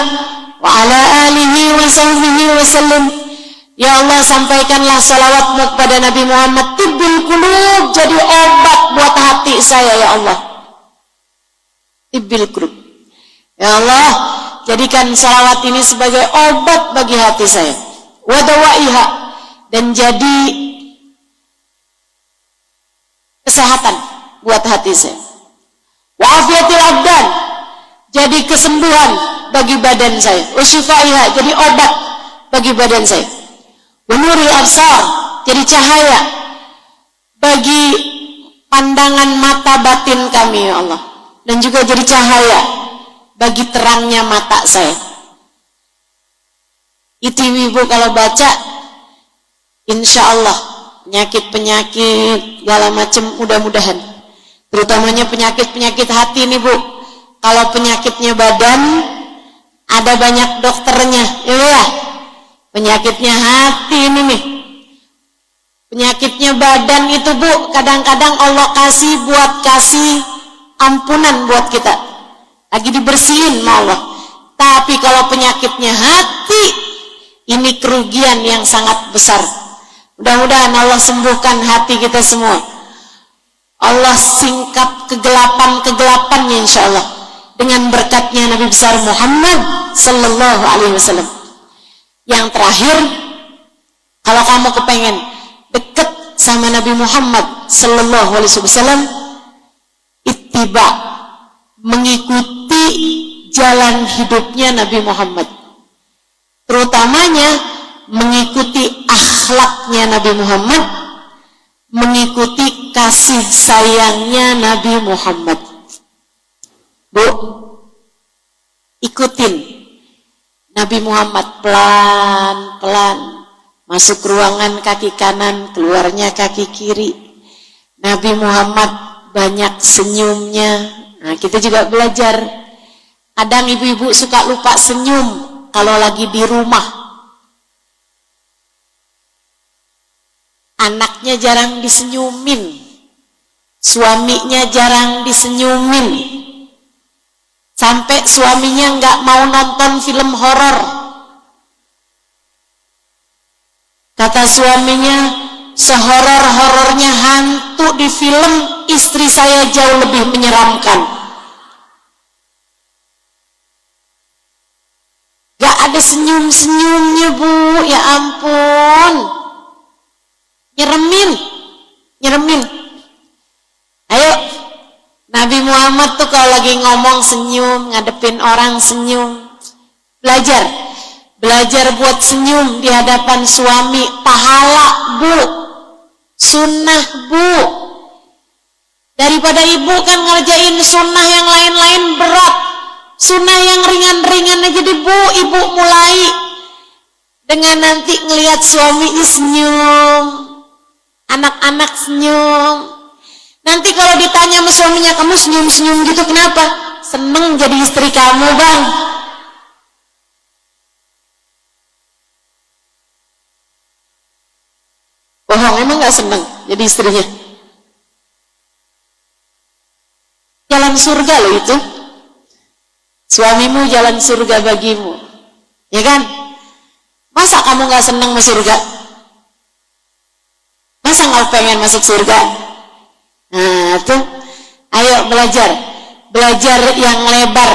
wa ala alihi wa sahbihi wa sallam. Ya Allah, sampaikanlah sholawatmu kepada Nabi Muhammad tibbil qulub, jadi obat buat hati saya ya Allah. Tibbil qulub. Ya Allah, jadikan sholawat ini sebagai obat bagi hati saya. Wadawaiha, dan jadi kesehatan buat hati saya. Wa'afiyatil abdan, jadi kesembuhan bagi badan saya. Usyifaiha, jadi obat bagi badan saya. Wa nuril absar, jadi cahaya bagi pandangan mata batin kami ya Allah, dan juga jadi cahaya bagi terangnya mata saya. Itu ibu kalau baca, insya Allah penyakit-penyakit segala macam mudah-mudahan, terutamanya penyakit-penyakit hati nih Bu. Kalau penyakitnya badan ada banyak dokternya, ya. Penyakitnya hati ini nih, penyakitnya badan itu Bu, kadang-kadang Allah kasih ampunan buat kita, lagi dibersihin sama Allah. Tapi kalau penyakitnya hati, ini kerugian yang sangat besar. Mudah-mudahan Allah sembuhkan hati kita semua. Allah singkap kegelapan-kegelapannya insyaallah dengan berkatnya Nabi besar Muhammad sallallahu alaihi wasallam. Yang terakhir, kalau kamu kepengen dekat sama Nabi Muhammad sallallahu alaihi wasallam, ittiba, mengikuti jalan hidupnya Nabi Muhammad. Terutamanya mengikuti akhlaknya Nabi Muhammad, mengikuti kasih sayangnya Nabi Muhammad. Bu, ikutin Nabi Muhammad pelan-pelan, masuk ruangan kaki kanan, keluarnya kaki kiri. Nabi Muhammad banyak senyumnya. Nah, kita juga belajar. Kadang ibu-ibu suka lupa senyum kalau lagi di rumah. Anaknya jarang disenyumin, suaminya jarang disenyumin, sampai suaminya nggak mau nonton film horor. Kata suaminya, sehoror-horornya hantu di film, istri saya jauh lebih menyeramkan. Gak ada senyum-senyumnya, Bu, ya ampun. Nyeremin. Ayo, Nabi Muhammad tuh kalau lagi ngomong senyum, ngadepin orang senyum. Belajar buat senyum di hadapan suami. Pahala, Bu, sunnah, Bu. Daripada ibu kan ngerjain sunnah yang lain-lain berat, sunnah yang ringan-ringan aja deh, Bu. Ibu mulai dengan nanti ngelihat suaminya senyum, anak-anak senyum. Nanti kalau ditanya sama suaminya, kamu senyum-senyum gitu kenapa? Seneng jadi istri kamu, Bang. Bohong, emang gak seneng jadi istrinya? Jalan surga loh itu. Suamimu jalan surga bagimu, ya kan? Masa kamu gak seneng masuk surga? Masa nggak pengen masuk surga? Nah tuh, ayo belajar yang lebar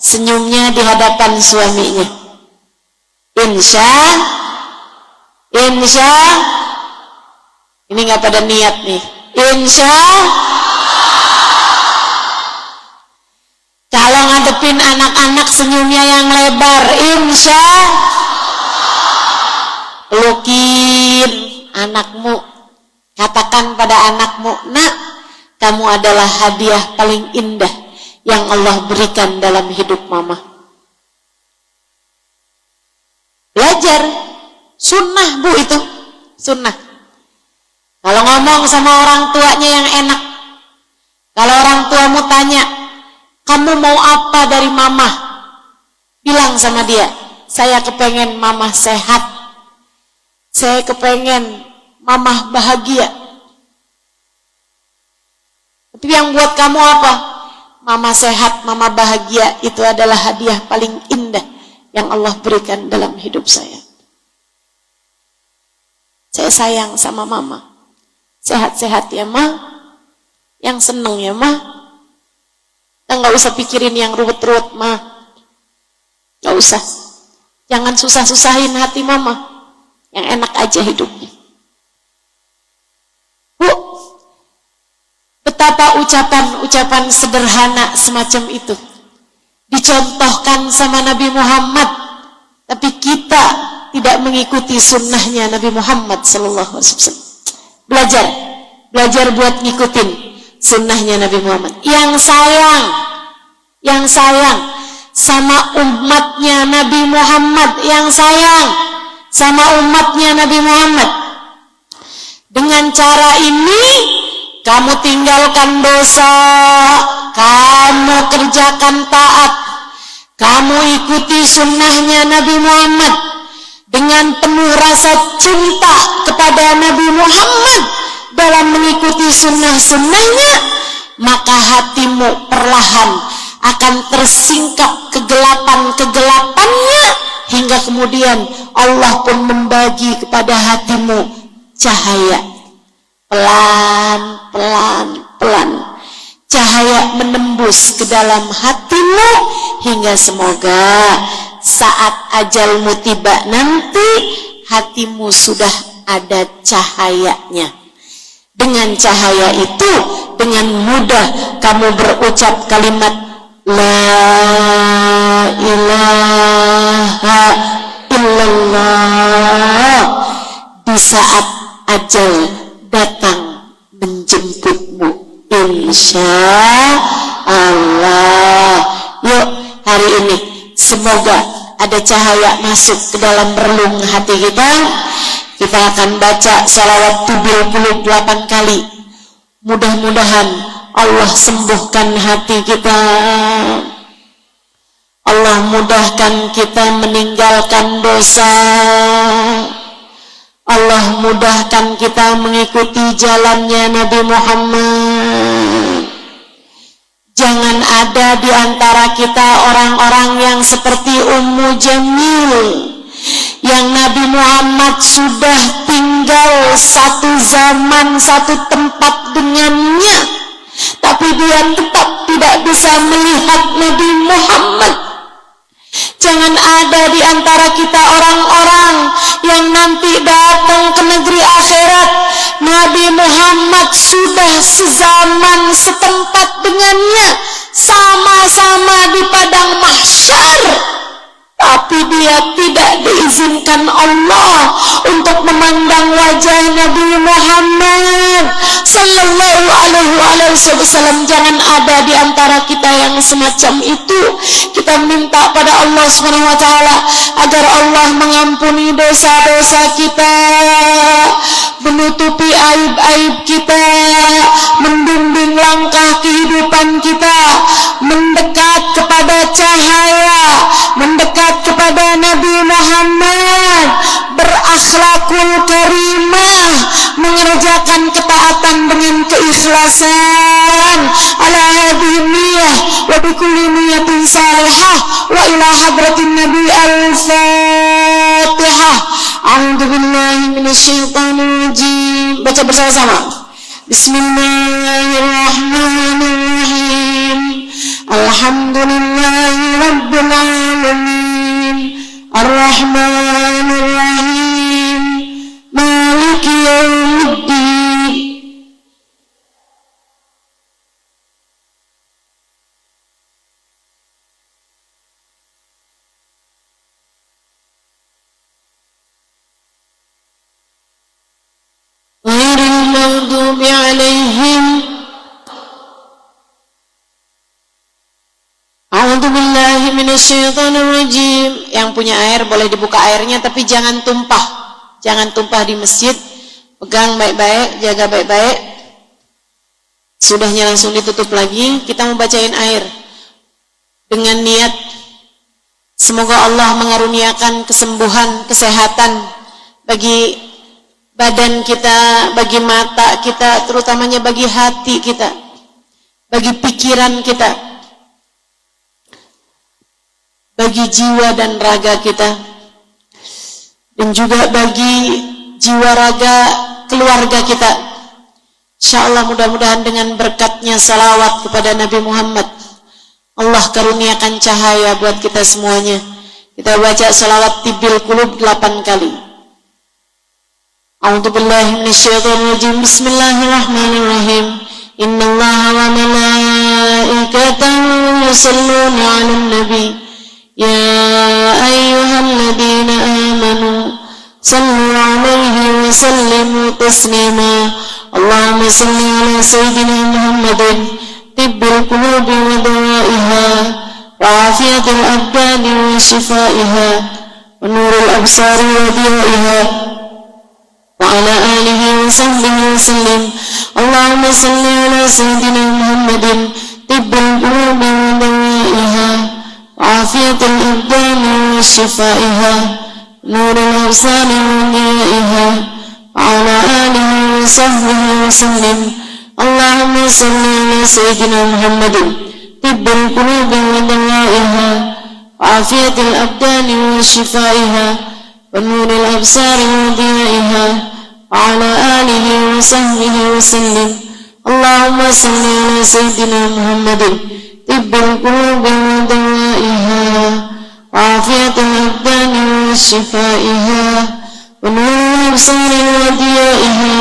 senyumnya di hadapan suaminya. Insya, ini nggak pada niat nih. Insya, kalau ngadepin anak-anak senyumnya yang lebar. Insya, pelukin anakmu. Katakan pada anakmu, nak, kamu adalah hadiah paling indah yang Allah berikan dalam hidup mama. Belajar, sunnah, Bu, itu sunnah. Kalau ngomong sama orang tuanya yang enak, kalau orang tuamu tanya, kamu mau apa dari mama? Bilang sama dia, saya kepengen mama sehat, saya kepengen mama bahagia. Tapi yang buat kamu apa? Mama sehat, mama bahagia, itu adalah hadiah paling indah yang Allah berikan dalam hidup saya. Saya sayang sama mama. Sehat-sehat ya, Ma. Yang seneng ya, Ma. Dan gak usah pikirin yang ruwet-ruwet, Ma. Gak usah. Jangan susah-susahin hati mama. Yang enak aja hidupnya. Bu, betapa ucapan-ucapan sederhana semacam itu dicontohkan sama Nabi Muhammad, tapi kita tidak mengikuti sunnahnya Nabi Muhammad sallallahu alaihi wasallam. Belajar buat ngikutin sunnahnya Nabi Muhammad. Yang sayang sama umatnya Nabi Muhammad, yang sayang sama umatnya Nabi Muhammad. Dengan cara ini, kamu tinggalkan dosa, kamu kerjakan taat, kamu ikuti sunnahnya Nabi Muhammad dengan penuh rasa cinta kepada Nabi Muhammad dalam mengikuti sunnah-sunnahnya, maka hatimu perlahan akan tersingkap kegelapan-kegelapannya, hingga kemudian Allah pun membagi kepada hatimu cahaya. Pelan-pelan pelan-pelan cahaya menembus ke dalam hatimu, hingga semoga saat ajalmu tiba nanti hatimu sudah ada cahayanya. Dengan cahaya itu, dengan mudah kamu berucap kalimat La ilaha illallah di saat ajal datang menjemputmu. Insya Allah. Yuk hari ini semoga ada cahaya masuk ke dalam relung hati kita. Kita akan baca salawat 78 kali. Mudah-mudahan Allah sembuhkan hati kita. Allah mudahkan kita meninggalkan dosa. Allah mudahkan kita mengikuti jalannya Nabi Muhammad. Jangan ada di antara kita orang-orang yang seperti Ummu Jamil, yang Nabi Muhammad sudah tinggal satu zaman, satu tempat dengannya, tapi dia tetap tidak bisa melihat Nabi Muhammad. Jangan ada di antara kita orang-orang yang nanti datang ke negeri akhirat, Nabi Muhammad sudah sezaman, setempat dengannya, sama-sama di padang mahsyar, tapi dia tidak diizinkan Allah untuk memandang wajah Nabi Muhammad sallallahu alaihi wasallam. Jangan ada di antara kita yang semacam itu. Kita minta pada Allah Subhanahu wa taala agar Allah mengampuni dosa-dosa kita, menutupi aib-aib kita, membimbing langkah kehidupan kita mendekat kepada cahaya, mendekat kepada Nabi Muhammad, berakhlakul karimah, mengerjakan ketaatan dengan keikhlasan, ala hadhihi niyyah wa bi kulli niyyatin salihah wa ila hadratin nabi al-fatihah. A'udzu billahi minasyaitonir rajim. Baca bersama-sama. Bismillahirrahmanirrahim. Alhamdulillahi rabbil alamin. Ar-Rahmanir Rahim. Maliki yaumiddin. Ghairil maghdubi alaihim. A'udzubillahi minasyaitonirrajim. Yang punya air boleh dibuka airnya, tapi jangan tumpah. Jangan tumpah di masjid. Pegang baik-baik, jaga baik-baik. Sudahnya langsung ditutup lagi. Kita mau bacain air dengan niat semoga Allah mengaruniakan kesembuhan, kesehatan bagi badan kita, bagi mata kita, terutamanya bagi hati kita, bagi pikiran kita, bagi jiwa dan raga kita, dan juga bagi jiwa raga keluarga kita. InsyaAllah mudah-mudahan dengan berkatnya salawat kepada Nabi Muhammad, Allah karuniakan cahaya buat kita semuanya. Kita baca salawat tibil qulub 8 kali. A'udzubillahi minasyaitonirrajim. Bismillahirrahmanirrahim. Innallaha wa malaikatahu yusholluna 'alan nabi. Ya ayyuhalladzina amanu sallu 'alaihi wa sallimu taslima. Allahumma salli 'ala sayyidina Muhammadin tibbil qulubi wa dawaiha wa afiyatil abdani wa shifaiha wa nuril absari wa diyaiha wa ala alihi wa sahbihi wa sallim. Allahumma salli 'ala sayyidina Muhammadin tibbil qulubi wa dawaiha وعافية الأبدان وشفائها نور الأبصار وضيائها وعلى آله وصحبه وسلم. اللهم صل على سيدنا محمد طب القلوب ودوائها وعافية الأبدان وشفائها ونور الأبصار وضيائها وعلى آله وصحبه وسلم. Allahumma salli ala sayyidina Muhammadin tibbil qulubi wa dawaiha wa afiyatil abdani wa shifaiha wa nuril absari wa diyaiha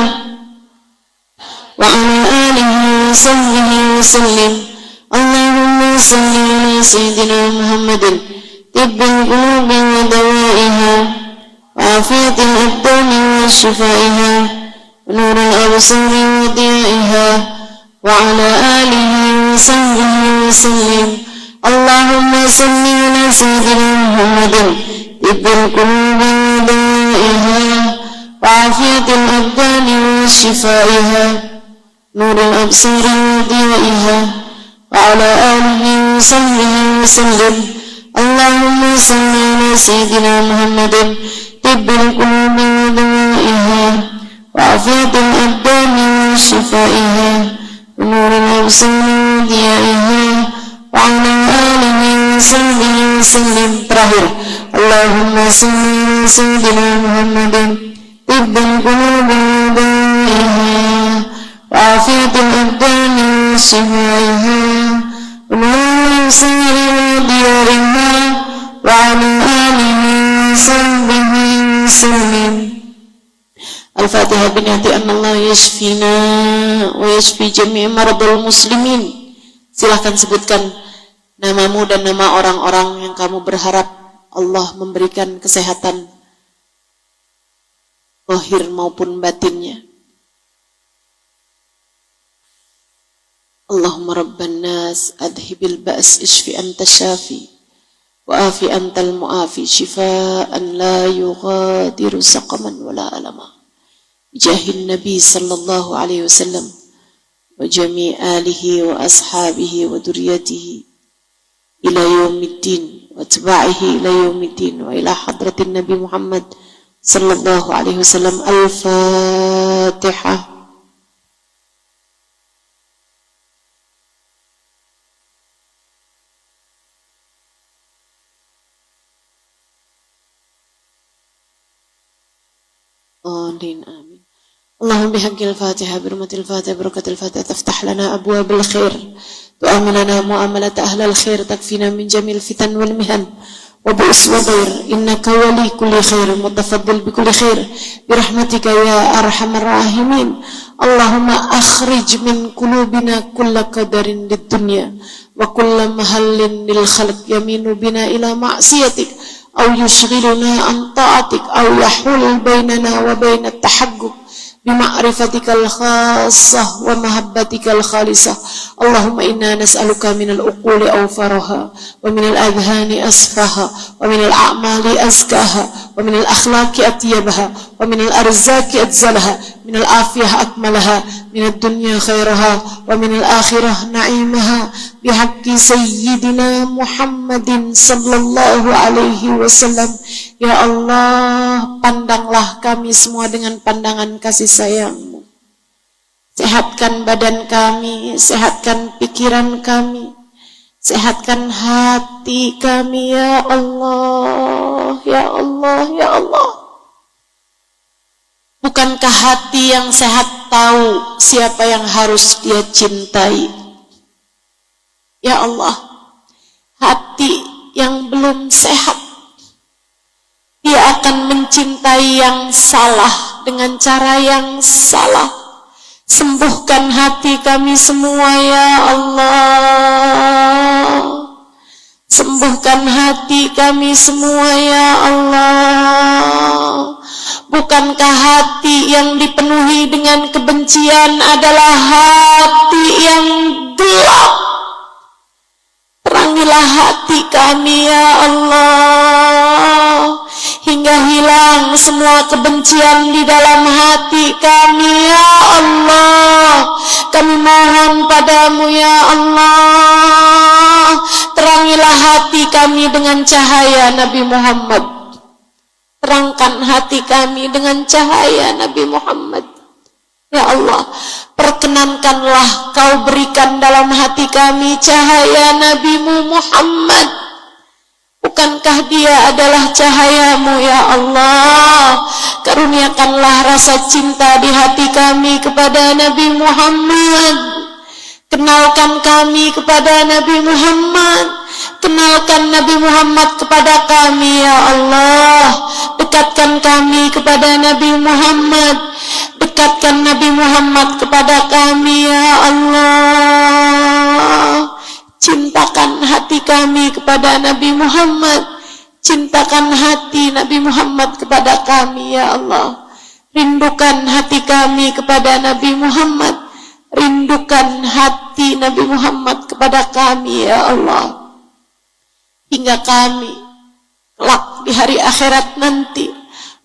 wa ala alihi wa sahbihi wa sallim. Allahumma salli ala sayyidina Muhammadin tibbil qulubi wa dawaiha wa afiyatil abdani wa shifaiha wa nuril absari wa diyaiha wa ala alihi wa sahbihi wa sallim. Allahumma salli ala sayyidina Muhammadin tibbil qulubi wa dawaiha wa afiyatil abdani wa shifaiha nuril absari wa diyaiha wa ala alihi wa sahbihi wa sallim. Allahumma salli ala sayyidina Muhammadin tibbil qulubi wa dawaiha wa afiyatil abdani wa shifaiha nuril absari wa diyaiha wa ala alihi wa sahbihi wa sallim. Terakhir, Allahumma salli ala sayyidina Muhammadin tibbil qulubi wa dawaiha wa afiyatil abdani wa shifaiha nuril absari wa diyaiha wa ala alihi wa sahbihi wa sallim. Al-Fatihah binati anna Allah yashfina wa yashfi jami' maradul muslimin. Silahkan sebutkan namamu dan nama orang-orang yang kamu berharap Allah memberikan kesehatan zahir maupun batinnya. Allahumma rabban nas adhibil ba's ishfi anta syafi wa afi antal mu'afi shifaan la yughadiru saqaman wala alama. Jahin Nabi sallallahu alaihi wasallam wa jami' alihi wa ashabihi wa duriyatihi ila yaumiddin wa atba'ihi ila yaumiddin wa ila hadratin Nabi Muhammad sallallahu alaihi wasallam. Al-Fatihah. Amin. Allahumma bihaqqil Fatihah birmatil Fatihah barakatil Fatihah taftah lana abwaabal khair tu'amin lana mu'amalat ahlal khair takfina min jamil fitan wal mihan wa bu'us wa dair innaka wali kulli khair mutafaddil bi kulli khair birahmatika ya arhamar rahimin. Allahumma akhrij min qulubina kulla qadarin lid dunya wa kulla mahallin lil khalq yaminu bina ila ma'siyatik aw yushghiluna an ta'atik aw yahul bainana wa bainat tahaqquq bima'rifatikal khassah wa mahabbatikal khalisah. Allahumma inna nas'aluka minal uquli awfaraha wa minal adhani asfaha wa minal a'mali azkaha wa minal akhlaqi atyabaha wa minal arzaki adzalaha minal afiyah akmalaha minad dunya khairaha wa minal akhirah na'imaha bihaqqi sayyidina Muhammadin sallallahu alaihi wasallam. Ya Allah, pandanglah kami semua dengan pandangan kasih sayang-Mu. Sehatkan badan kami, sehatkan pikiran kami, sehatkan hati kami ya Allah, ya Allah, ya Allah. Bukankah hati yang sehat tahu siapa yang harus dia cintai? Ya Allah, hati yang belum sehat, dia akan mencintai yang salah dengan cara yang salah. Sembuhkan hati kami semua ya Allah. Sembuhkan hati kami semua ya Allah. Bukankah hati yang dipenuhi dengan kebencian adalah hati yang gelap? Terangilah hati kami ya Allah, hingga hilang semua kebencian di dalam hati kami ya Allah. Kami mohon padamu ya Allah, terangilah hati kami dengan cahaya Nabi Muhammad. Terangkan hati kami dengan cahaya Nabi Muhammad. Ya Allah, perkenankanlah Kau berikan dalam hati kami cahaya Nabi Muhammad. Bukankah dia adalah cahayamu ya Allah? Karuniakanlah rasa cinta di hati kami kepada Nabi Muhammad. Kenalkan kami kepada Nabi Muhammad. Kenalkan Nabi Muhammad kepada kami ya Allah. Dekatkan kami kepada Nabi Muhammad. Dekatkan Nabi Muhammad kepada kami ya Allah. Cintakan hati kami kepada Nabi Muhammad. Cintakan hati Nabi Muhammad kepada kami ya Allah. Rindukan hati kami kepada Nabi Muhammad. Rindukan hati Nabi Muhammad kepada kami ya Allah. Hingga kami kelak di hari akhirat nanti,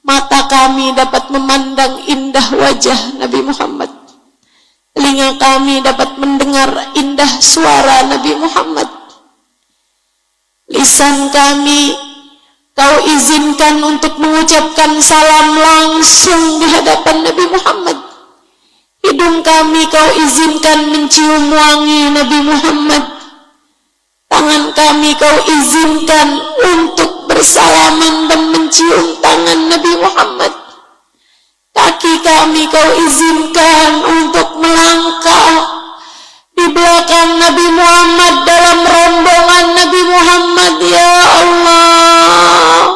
mata kami dapat memandang indah wajah Nabi Muhammad. Telinga kami dapat mendengar indah suara Nabi Muhammad. Lisan kami Kau izinkan untuk mengucapkan salam langsung di hadapan Nabi Muhammad. Hidung kami Kau izinkan mencium wangi Nabi Muhammad. Tangan kami Kau izinkan untuk bersalaman dan mencium tangan Nabi Muhammad. Kaki kami Kau izinkan untuk melangkah di belakang Nabi Muhammad dalam rombongan Nabi Muhammad ya Allah.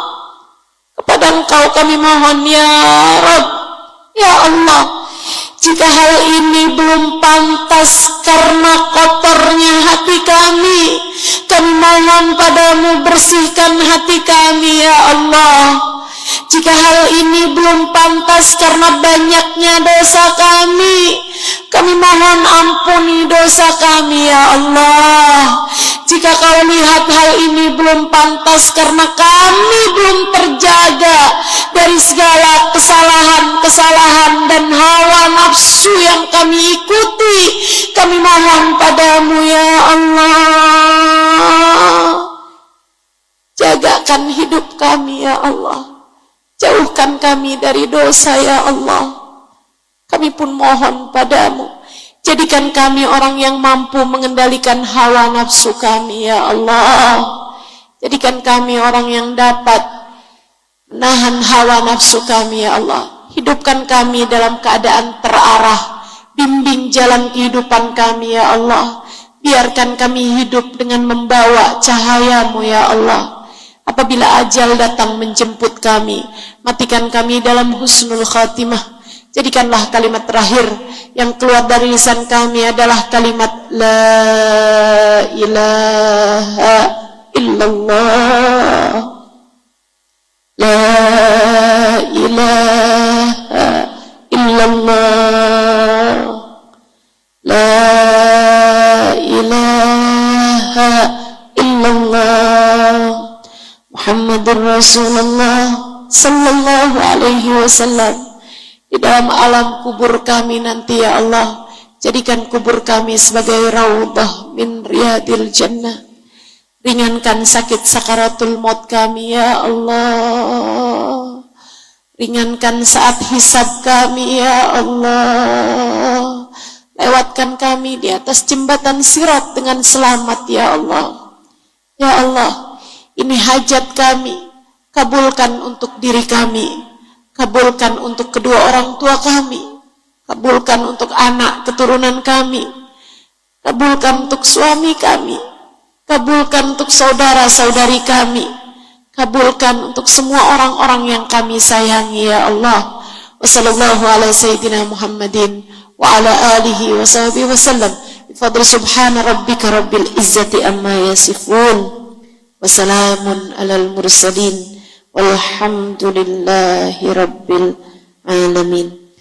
Kepada Engkau kami mohon ya Rabb, ya Allah. Jika hal ini belum pantas karena kotornya hati kami mohon padamu bersihkan hati kami ya Allah. Jika hal ini belum pantas karena banyaknya dosa kami mohon ampuni dosa kami ya Allah. Jika Kau lihat hal ini belum pantas karena kami belum terjaga dari segala kesalahan dan hawa nafsu yang kami ikuti, kami mohon padamu ya Allah. Jagakan hidup kami ya Allah. Jauhkan kami dari dosa ya Allah. Kami pun mohon padamu, jadikan kami orang yang mampu mengendalikan hawa nafsu kami ya Allah. Jadikan kami orang yang dapat menahan hawa nafsu kami ya Allah. Hidupkan kami dalam keadaan terarah. Bimbing jalan kehidupan kami ya Allah. Biarkan kami hidup dengan membawa cahayamu ya Allah. Apabila ajal datang menjemput kami, matikan kami dalam husnul khatimah. Jadikanlah kalimat terakhir yang keluar dari lisan kami adalah kalimat La ilaha illallah. La ilaha illallah. La ilaha illallah. Muhammadur Rasulullah sallallahu alaihi wasallam. Di dalam alam kubur kami nanti ya Allah, jadikan kubur kami sebagai raudhah min riyadil jannah. Ringankan sakit sakaratul maut kami ya Allah. Ringankan saat hisab kami ya Allah. Lewatkan kami di atas jembatan sirat dengan selamat ya Allah. Ya Allah, ini hajat kami, kabulkan untuk diri kami. Kabulkan untuk kedua orang tua kami. Kabulkan untuk anak keturunan kami. Kabulkan untuk suami kami. Kabulkan untuk saudara-saudari kami. Kabulkan untuk semua orang-orang yang kami sayangi ya Allah. Wassallallahu ala sayyidina Muhammadin wa ala alihi wa sahbihi wasallam. Bifadli subhana rabbika rabbil izzati amma yasifun. Wassalamun alal mursalin. Walhamdulillahi rabbil alamin.